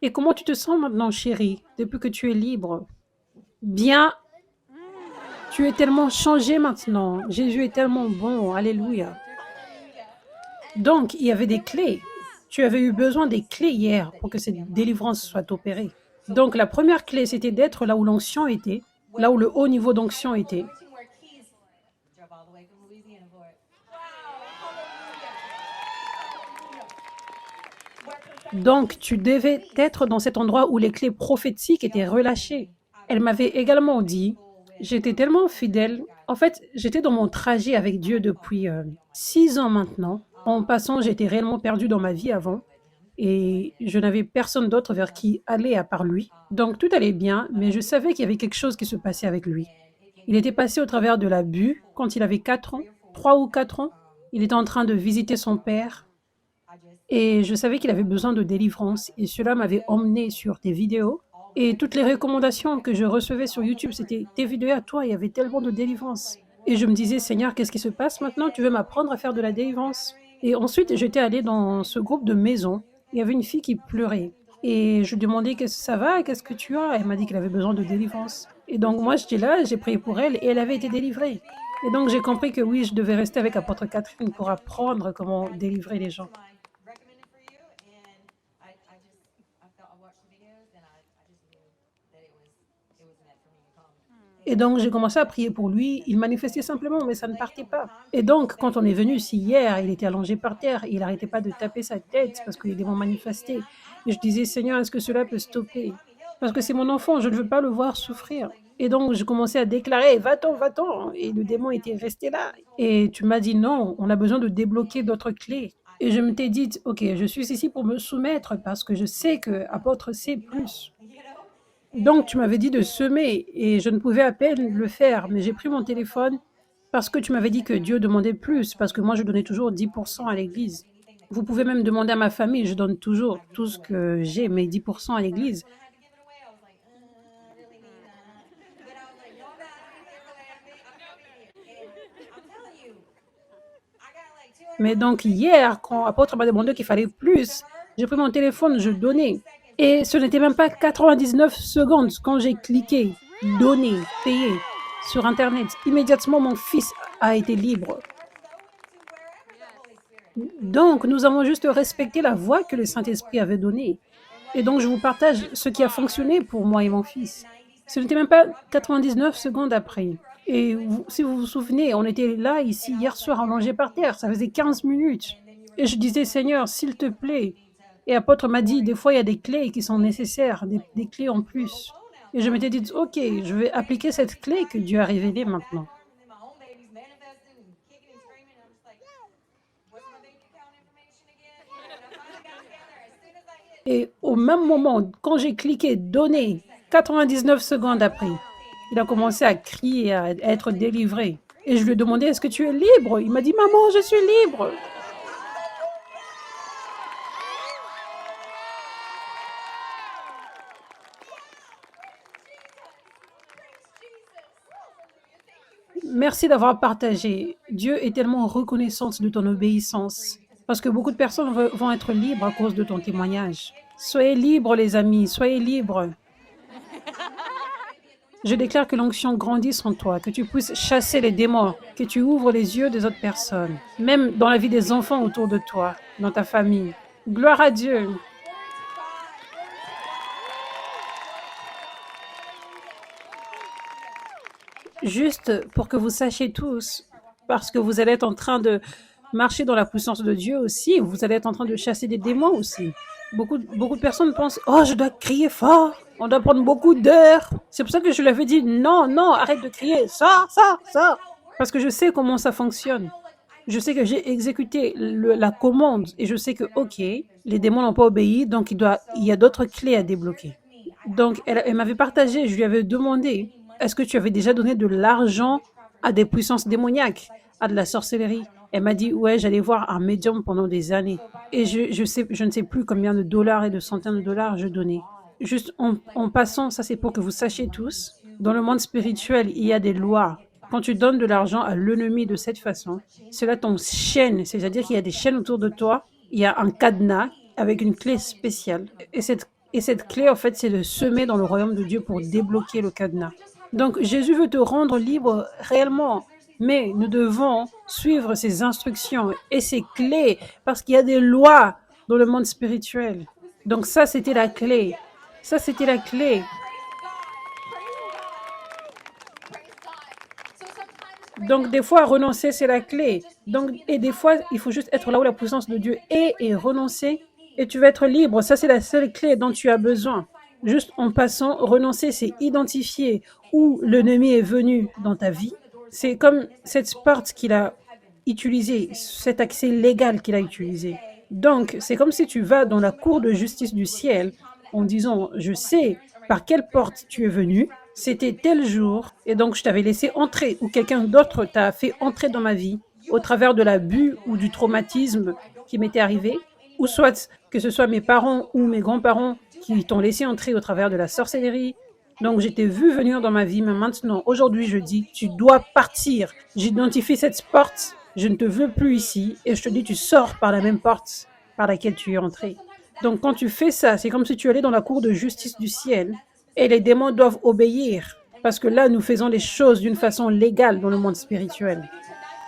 Et comment tu te sens maintenant, chérie, depuis que tu es libre? Bien, tu es tellement changé maintenant. Jésus est tellement bon. Alléluia. Donc, il y avait des clés. Tu avais eu besoin des clés hier pour que cette délivrance soit opérée. Donc, la première clé, c'était d'être là où l'onction était, là où le haut niveau d'onction était. Donc, tu devais être dans cet endroit où les clés prophétiques étaient relâchées. Elle m'avait également dit, j'étais tellement fidèle. En fait, j'étais dans mon trajet avec Dieu depuis 6 ans maintenant. En passant, j'étais réellement perdue dans ma vie avant et je n'avais personne d'autre vers qui aller à part lui. Donc, tout allait bien, mais je savais qu'il y avait quelque chose qui se passait avec lui. Il était passé au travers de l'abus quand il avait 4 ans, 3 ou 4 ans. Il était en train de visiter son père. Et je savais qu'il avait besoin de délivrance et cela m'avait emmené sur des vidéos et toutes les recommandations que je recevais sur YouTube, c'était tes vidéos à toi, il y avait tellement de délivrance. Et je me disais, Seigneur, qu'est-ce qui se passe maintenant? Tu veux m'apprendre à faire de la délivrance? Et ensuite, j'étais allée dans ce groupe de maison. Il y avait une fille qui pleurait. Et je lui demandais, qu'est-ce que ça va? Qu'est-ce que tu as? Elle m'a dit qu'elle avait besoin de délivrance. Et donc, moi, j'étais là, j'ai prié pour elle et elle avait été délivrée. Et donc, j'ai compris que oui, je devais rester avec apôtre Catherine pour apprendre comment délivrer les gens. Et donc, j'ai commencé à prier pour lui. Il manifestait simplement, mais ça ne partait pas. Et donc, quand on est venu ici hier, il était allongé par terre. Il n'arrêtait pas de taper sa tête parce que les démons manifestaient. Et je disais, Seigneur, est-ce que cela peut stopper? Parce que c'est mon enfant, je ne veux pas le voir souffrir. Et donc, je commençais à déclarer, va-t'en, va-t'en. Et le démon était resté là. Et tu m'as dit, non, on a besoin de débloquer d'autres clés. Et je me t'ai dit, ok, je suis ici pour me soumettre parce que je sais que apôtre c'est plus. Donc, tu m'avais dit de semer et je ne pouvais à peine le faire. Mais j'ai pris mon téléphone parce que tu m'avais dit que Dieu demandait plus, parce que moi, je donnais toujours 10% à l'église. Vous pouvez même demander à ma famille, je donne toujours tout ce que j'ai, mes 10% à l'église. Mais donc hier, quand l'apôtre m'a demandé qu'il fallait plus, j'ai pris mon téléphone, je donnais. Et ce n'était même pas 99 secondes quand j'ai cliqué, donner, payer sur Internet. Immédiatement, mon fils a été libre. Donc, nous avons juste respecté la voie que le Saint-Esprit avait donnée. Et donc, je vous partage ce qui a fonctionné pour moi et mon fils. Ce n'était même pas 99 secondes après. Et si vous vous souvenez, on était là, ici, hier soir, allongé par terre. Ça faisait 15 minutes. Et je disais, Seigneur, s'il te plaît. Et l'apôtre m'a dit, des fois, il y a des clés qui sont nécessaires, des clés en plus. Et je m'étais dit, OK, je vais appliquer cette clé que Dieu a révélée maintenant. Et au même moment, quand j'ai cliqué donner, 99 secondes après, il a commencé à crier, à être délivré. Et je lui ai demandé, est-ce que tu es libre? Il m'a dit, maman, je suis libre. Merci d'avoir partagé. Dieu est tellement reconnaissant de ton obéissance. Parce que beaucoup de personnes vont être libres à cause de ton témoignage. Soyez libres, les amis, soyez libres. Je déclare que l'onction grandisse en toi, que tu puisses chasser les démons, que tu ouvres les yeux des autres personnes, même dans la vie des enfants autour de toi, dans ta famille. Gloire à Dieu. Juste pour que vous sachiez tous, parce que vous allez être en train de marcher dans la puissance de Dieu aussi, vous allez être en train de chasser des démons aussi. Beaucoup de personnes pensent, oh, je dois crier fort, on doit prendre beaucoup d'heures. C'est pour ça que je lui avais dit, non, non, arrête de crier, ça. Parce que je sais comment ça fonctionne. Je sais que j'ai exécuté la commande et je sais que, ok, les démons n'ont pas obéi, donc il y a d'autres clés à débloquer. Donc, elle m'avait partagé, je lui avais demandé, est-ce que tu avais déjà donné de l'argent à des puissances démoniaques, à de la sorcellerie? Elle m'a dit, ouais, j'allais voir un médium pendant des années. Et je ne sais plus combien de dollars et de centaines de dollars je donnais. Juste en passant, ça c'est pour que vous sachiez tous, dans le monde spirituel, il y a des lois. Quand tu donnes de l'argent à l'ennemi de cette façon, cela t'enchaîne, c'est-à-dire qu'il y a des chaînes autour de toi, il y a un cadenas avec une clé spéciale. Et cette clé, en fait, c'est de semer dans le royaume de Dieu pour débloquer le cadenas. Donc, Jésus veut te rendre libre réellement, mais nous devons suivre ses instructions et ses clés parce qu'il y a des lois dans le monde spirituel. Donc, ça, c'était la clé. Ça, c'était la clé. Donc, des fois, renoncer, c'est la clé. Donc, et des fois, il faut juste être là où la puissance de Dieu est et renoncer. Et tu vas être libre. Ça, c'est la seule clé dont tu as besoin. Juste en passant, renoncer, c'est identifier où l'ennemi est venu dans ta vie. C'est comme cette porte qu'il a utilisée, cet accès légal qu'il a utilisé. Donc, c'est comme si tu vas dans la cour de justice du ciel en disant, je sais par quelle porte tu es venu, c'était tel jour, et donc je t'avais laissé entrer, ou quelqu'un d'autre t'a fait entrer dans ma vie au travers de l'abus ou du traumatisme qui m'était arrivé, ou soit que ce soit mes parents ou mes grands-parents qui t'ont laissé entrer au travers de la sorcellerie. Donc, je t'ai vu venir dans ma vie, mais maintenant, aujourd'hui, je dis, tu dois partir. J'identifie cette porte, je ne te veux plus ici, et je te dis, tu sors par la même porte par laquelle tu es entré. Donc, quand tu fais ça, c'est comme si tu allais dans la cour de justice du ciel, et les démons doivent obéir, parce que là, nous faisons les choses d'une façon légale dans le monde spirituel.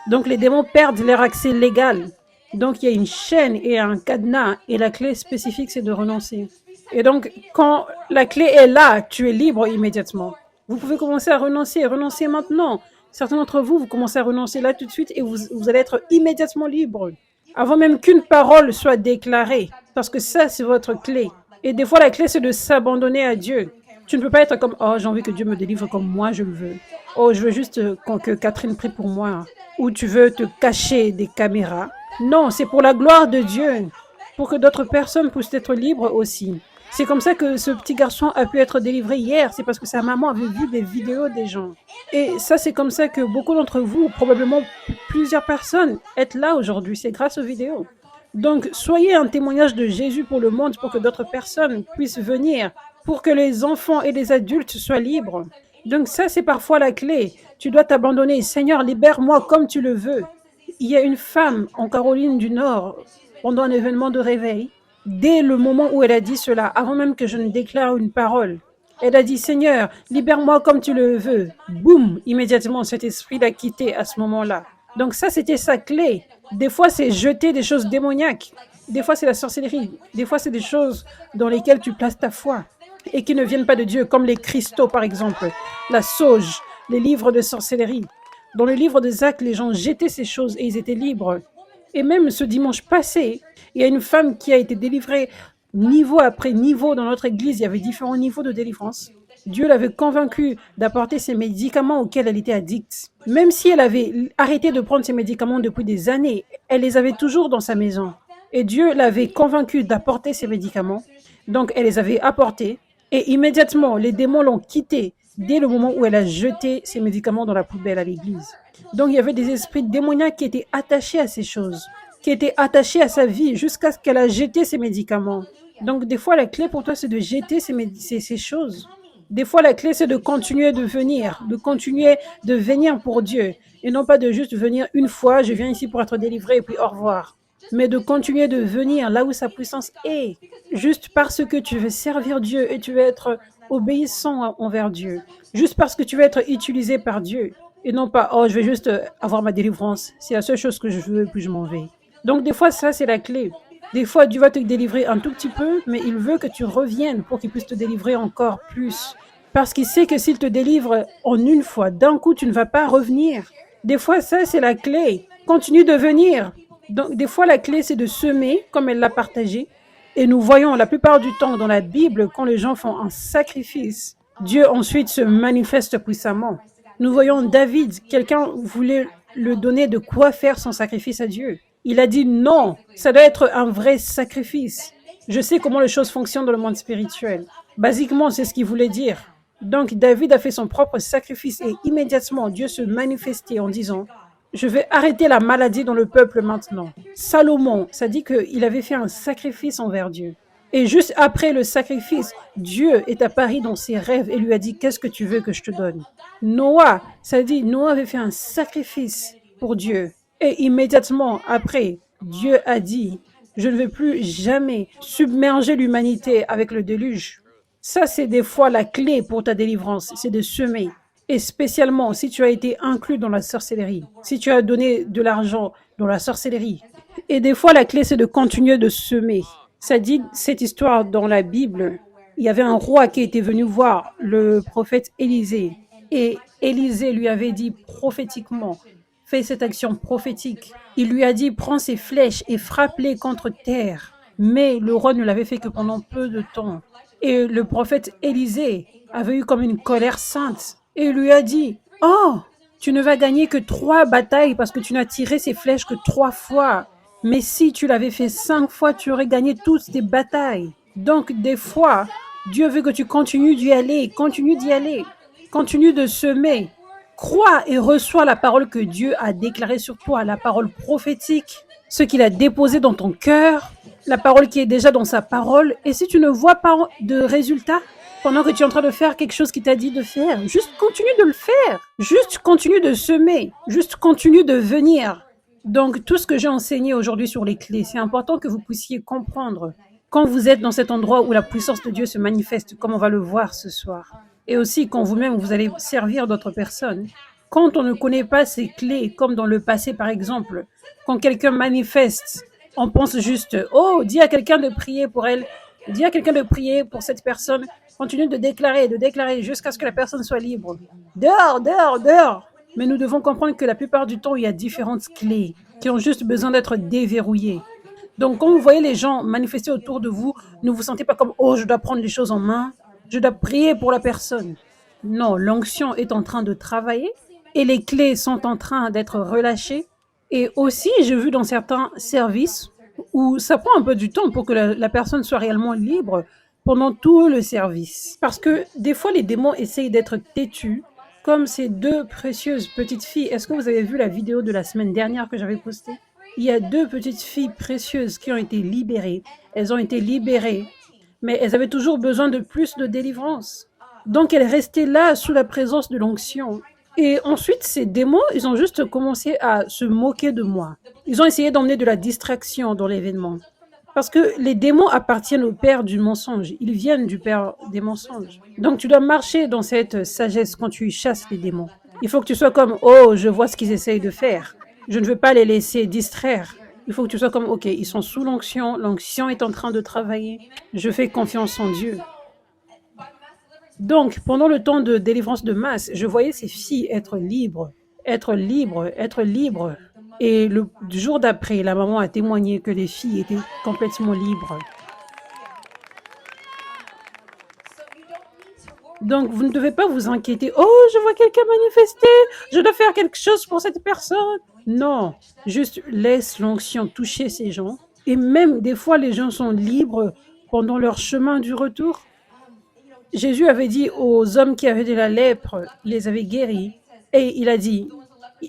Donc, les démons perdent leur accès légal. Donc, il y a une chaîne et un cadenas, et la clé spécifique, c'est de renoncer. Et donc, quand la clé est là, tu es libre immédiatement. Vous pouvez commencer à renoncer maintenant. Certains d'entre vous, vous commencez à renoncer là tout de suite et vous allez être immédiatement libre. Avant même qu'une parole soit déclarée. Parce que ça, c'est votre clé. Et des fois, la clé, c'est de s'abandonner à Dieu. Tu ne peux pas être comme, oh, j'ai envie que Dieu me délivre comme moi je le veux. Oh, je veux juste que Catherine prie pour moi. Ou tu veux te cacher des caméras. Non, c'est pour la gloire de Dieu. Pour que d'autres personnes puissent être libres aussi. C'est comme ça que ce petit garçon a pu être délivré hier. C'est parce que sa maman avait vu des vidéos des gens. Et ça, c'est comme ça que beaucoup d'entre vous, probablement plusieurs personnes, êtes là aujourd'hui. C'est grâce aux vidéos. Donc, soyez un témoignage de Jésus pour le monde, pour que d'autres personnes puissent venir, pour que les enfants et les adultes soient libres. Donc ça, c'est parfois la clé. Tu dois t'abandonner. Seigneur, libère-moi comme tu le veux. Il y a une femme en Caroline du Nord, pendant un événement de réveil, dès le moment où elle a dit cela, avant même que je ne déclare une parole, elle a dit, Seigneur, libère-moi comme tu le veux. Boum, immédiatement, cet esprit l'a quitté à ce moment-là. Donc ça, c'était sa clé. Des fois, c'est jeter des choses démoniaques. Des fois, c'est la sorcellerie. Des fois, c'est des choses dans lesquelles tu places ta foi et qui ne viennent pas de Dieu, comme les cristaux, par exemple, la sauge, les livres de sorcellerie. Dans le livre de Zach, les gens jetaient ces choses et ils étaient libres. Et même ce dimanche passé, il y a une femme qui a été délivrée niveau après niveau dans notre église. Il y avait différents niveaux de délivrance. Dieu l'avait convaincue d'apporter ces médicaments auxquels elle était addicte. Même si elle avait arrêté de prendre ces médicaments depuis des années, elle les avait toujours dans sa maison. Et Dieu l'avait convaincue d'apporter ces médicaments. Donc, elle les avait apportés. Et immédiatement, les démons l'ont quittée dès le moment où elle a jeté ces médicaments dans la poubelle à l'église. Donc, il y avait des esprits démoniaques qui étaient attachés à ces choses, qui étaient attachés à sa vie jusqu'à ce qu'elle a jeté ces médicaments. Donc, des fois, la clé pour toi, c'est de jeter ces choses. Des fois, la clé, c'est de continuer de venir pour Dieu. Et non pas de juste venir une fois, je viens ici pour être délivré et puis au revoir. Mais de continuer de venir là où sa puissance est. Juste parce que tu veux servir Dieu et tu veux être obéissant envers Dieu. Juste parce que tu veux être utilisé par Dieu. Et non pas, oh, je vais juste avoir ma délivrance. C'est la seule chose que je veux, puis je m'en vais. Donc, des fois, ça, c'est la clé. Des fois, Dieu va te délivrer un tout petit peu, mais il veut que tu reviennes pour qu'il puisse te délivrer encore plus. Parce qu'il sait que s'il te délivre en une fois, d'un coup, tu ne vas pas revenir. Des fois, ça, c'est la clé. Continue de venir. Donc, des fois, la clé, c'est de semer, comme elle l'a partagé. Et nous voyons la plupart du temps dans la Bible, quand les gens font un sacrifice, Dieu ensuite se manifeste puissamment. Nous voyons David, quelqu'un voulait le donner de quoi faire son sacrifice à Dieu. Il a dit non, ça doit être un vrai sacrifice. Je sais comment les choses fonctionnent dans le monde spirituel. Basiquement, c'est ce qu'il voulait dire. Donc, David a fait son propre sacrifice et immédiatement, Dieu se manifestait en disant, je vais arrêter la maladie dans le peuple maintenant. Salomon, ça dit qu'il avait fait un sacrifice envers Dieu. Et juste après le sacrifice, Dieu est apparu dans ses rêves et lui a dit, qu'est-ce que tu veux que je te donne? Noah, ça dit, Noah avait fait un sacrifice pour Dieu. Et immédiatement après, Dieu a dit, je ne vais plus jamais submerger l'humanité avec le déluge. Ça, c'est des fois la clé pour ta délivrance, c'est de semer. Et spécialement, si tu as été inclus dans la sorcellerie, si tu as donné de l'argent dans la sorcellerie. Et des fois, la clé, c'est de continuer de semer. Ça dit cette histoire dans la Bible. Il y avait un roi qui était venu voir le prophète Élisée. Et Élisée lui avait dit prophétiquement, fais cette action prophétique. Il lui a dit, prends ces flèches et frappe-les contre terre. Mais le roi ne l'avait fait que pendant peu de temps. Et le prophète Élisée avait eu comme une colère sainte. Et il lui a dit, oh, tu ne vas gagner que 3 batailles parce que tu n'as tiré ces flèches que 3 fois. Mais si tu l'avais fait 5 fois, tu aurais gagné toutes tes batailles. Donc des fois, Dieu veut que tu continues d'y aller, continue d'y aller, continue de semer. Crois et reçois la parole que Dieu a déclarée sur toi, la parole prophétique, ce qu'il a déposé dans ton cœur, la parole qui est déjà dans sa parole. Et si tu ne vois pas de résultat, pendant que tu es en train de faire quelque chose qu'il t'a dit de faire, juste continue de le faire. Juste continue de semer. Juste continue de venir. Donc, tout ce que j'ai enseigné aujourd'hui sur les clés, c'est important que vous puissiez comprendre quand vous êtes dans cet endroit où la puissance de Dieu se manifeste, comme on va le voir ce soir. Et aussi quand vous-même, vous allez servir d'autres personnes. Quand on ne connaît pas ces clés, comme dans le passé par exemple, quand quelqu'un manifeste, on pense juste, oh, dis à quelqu'un de prier pour elle, dis à quelqu'un de prier pour cette personne, continue de déclarer jusqu'à ce que la personne soit libre. Dehors, dehors, dehors. Mais nous devons comprendre que la plupart du temps, il y a différentes clés qui ont juste besoin d'être déverrouillées. Donc, quand vous voyez les gens manifester autour de vous, ne vous sentez pas comme « Oh, je dois prendre les choses en main, Je dois prier pour la personne. Non, l'onction est en train de travailler et les clés sont en train d'être relâchées. Et aussi, j'ai vu dans certains services où ça prend un peu du temps pour que la personne soit réellement libre pendant tout le service. Parce que des fois, les démons essayent d'être têtus, comme ces deux précieuses petites filles. Est-ce que vous avez vu la vidéo de la semaine dernière que j'avais postée? Il y a deux petites filles précieuses qui ont été libérées. Elles ont été libérées, mais elles avaient toujours besoin de plus de délivrance. Donc, elles restaient là sous la présence de l'onction. Et ensuite, ces démons, ils ont juste commencé à se moquer de moi. Ils ont essayé d'emmener de la distraction dans l'événement. Parce que les démons appartiennent au père du mensonge. Ils viennent du père des mensonges. Donc, tu dois marcher dans cette sagesse quand tu chasses les démons. Il faut que tu sois comme, oh, je vois ce qu'ils essayent de faire. Je ne veux pas les laisser distraire. Il faut que tu sois comme, ok, ils sont sous l'onction. L'onction est en train de travailler. Je fais confiance en Dieu. Donc, pendant le temps de délivrance de masse, je voyais ces filles être libres, être libres, être libres. Et le jour d'après, la maman a témoigné que les filles étaient complètement libres. Donc, vous ne devez pas vous inquiéter. Oh, je vois quelqu'un manifester. Je dois faire quelque chose pour cette personne. Non, juste laisse l'onction toucher ces gens. Et même des fois, les gens sont libres pendant leur chemin du retour. Jésus avait dit aux hommes qui avaient de la lèpre, il les avait guéris. Et il a dit,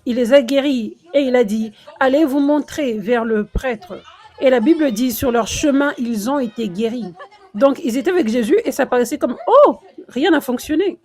il les a guéris. Et il a dit, allez vous montrer vers le prêtre. Et la Bible dit, sur leur chemin, ils ont été guéris. Donc, ils étaient avec Jésus et ça paraissait comme, oh, rien n'a fonctionné.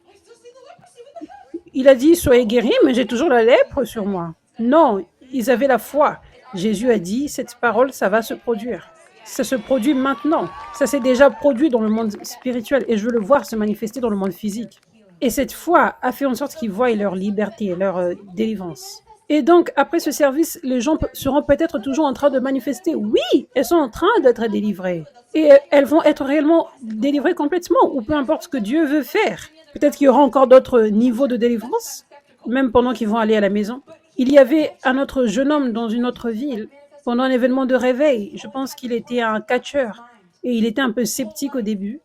Il a dit, soyez guéris, mais j'ai toujours la lèpre sur moi. Non, ils avaient la foi. Jésus a dit, cette parole, ça va se produire. Ça se produit maintenant. Ça s'est déjà produit dans le monde spirituel et je veux le voir se manifester dans le monde physique. Et cette foi a fait en sorte qu'ils voient leur liberté, leur délivrance. Et donc, après ce service, les gens seront peut-être toujours en train de manifester. Oui, elles sont en train d'être délivrées. Et elles vont être réellement délivrées complètement, ou peu importe ce que Dieu veut faire. Peut-être qu'il y aura encore d'autres niveaux de délivrance, même pendant qu'ils vont aller à la maison. Il y avait un autre jeune homme dans une autre ville, pendant un événement de réveil. Je pense qu'il était un catcheur, et il était un peu sceptique au début.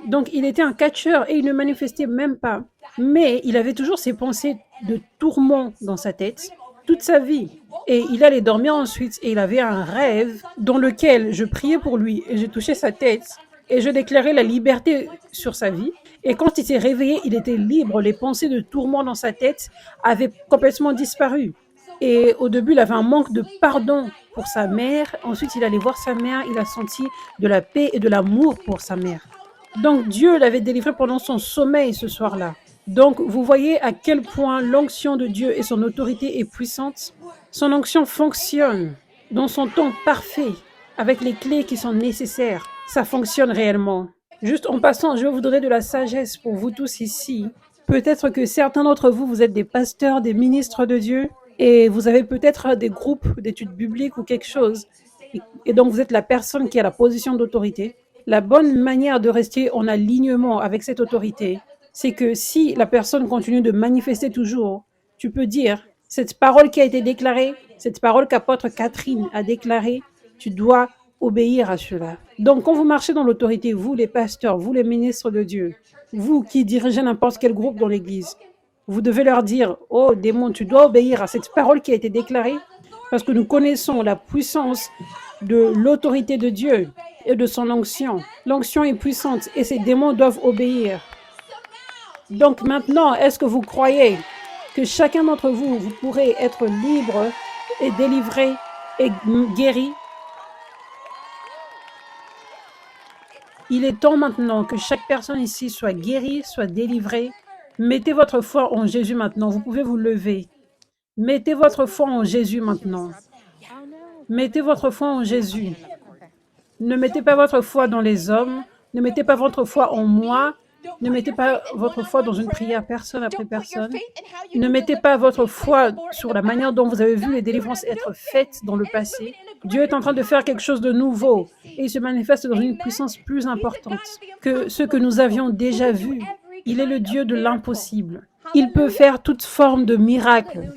Donc, il était un catcheur et il ne manifestait même pas. Mais il avait toujours ces pensées de tourment dans sa tête, toute sa vie. Et il allait dormir ensuite et il avait un rêve dans lequel je priais pour lui et je touchais sa tête et je déclarais la liberté sur sa vie. Et quand il s'est réveillé, il était libre. Les pensées de tourment dans sa tête avaient complètement disparu. Et au début, il avait un manque de pardon pour sa mère. Ensuite, il allait voir sa mère. Il a senti de la paix et de l'amour pour sa mère. Donc, Dieu l'avait délivré pendant son sommeil ce soir-là. Donc, vous voyez à quel point l'onction de Dieu et son autorité est puissante. Son onction fonctionne dans son temps parfait, avec les clés qui sont nécessaires. Ça fonctionne réellement. Juste en passant, je vais vous donner de la sagesse pour vous tous ici. Peut-être que certains d'entre vous, vous êtes des pasteurs, des ministres de Dieu, et vous avez peut-être des groupes d'études bibliques ou quelque chose. Et donc, vous êtes la personne qui a la position d'autorité. La bonne manière de rester en alignement avec cette autorité, c'est que si la personne continue de manifester toujours, tu peux dire, cette parole qui a été déclarée, cette parole qu'apôtre Catherine a déclarée, tu dois obéir à cela. Donc, quand vous marchez dans l'autorité, vous les pasteurs, vous les ministres de Dieu, vous qui dirigez n'importe quel groupe dans l'Église, vous devez leur dire, oh démon, tu dois obéir à cette parole qui a été déclarée, parce que nous connaissons la puissance de l'autorité de Dieu et de son onction. L'onction est puissante et ces démons doivent obéir. Donc maintenant, est-ce que vous croyez que chacun d'entre vous, vous pourrez être libre et délivré et guéri? Il est temps maintenant que chaque personne ici soit guérie, soit délivrée. Mettez votre foi en Jésus maintenant. Vous pouvez vous lever. Mettez votre foi en Jésus maintenant. Mettez votre foi en Jésus. Ne mettez pas votre foi dans les hommes. Ne mettez pas votre foi en moi. Ne mettez pas votre foi dans une prière personne après personne. Ne mettez pas votre foi sur la manière dont vous avez vu les délivrances être faites dans le passé. Dieu est en train de faire quelque chose de nouveau et il se manifeste dans une puissance plus importante que ce que nous avions déjà vu. Il est le Dieu de l'impossible. Il peut faire toute forme de miracle.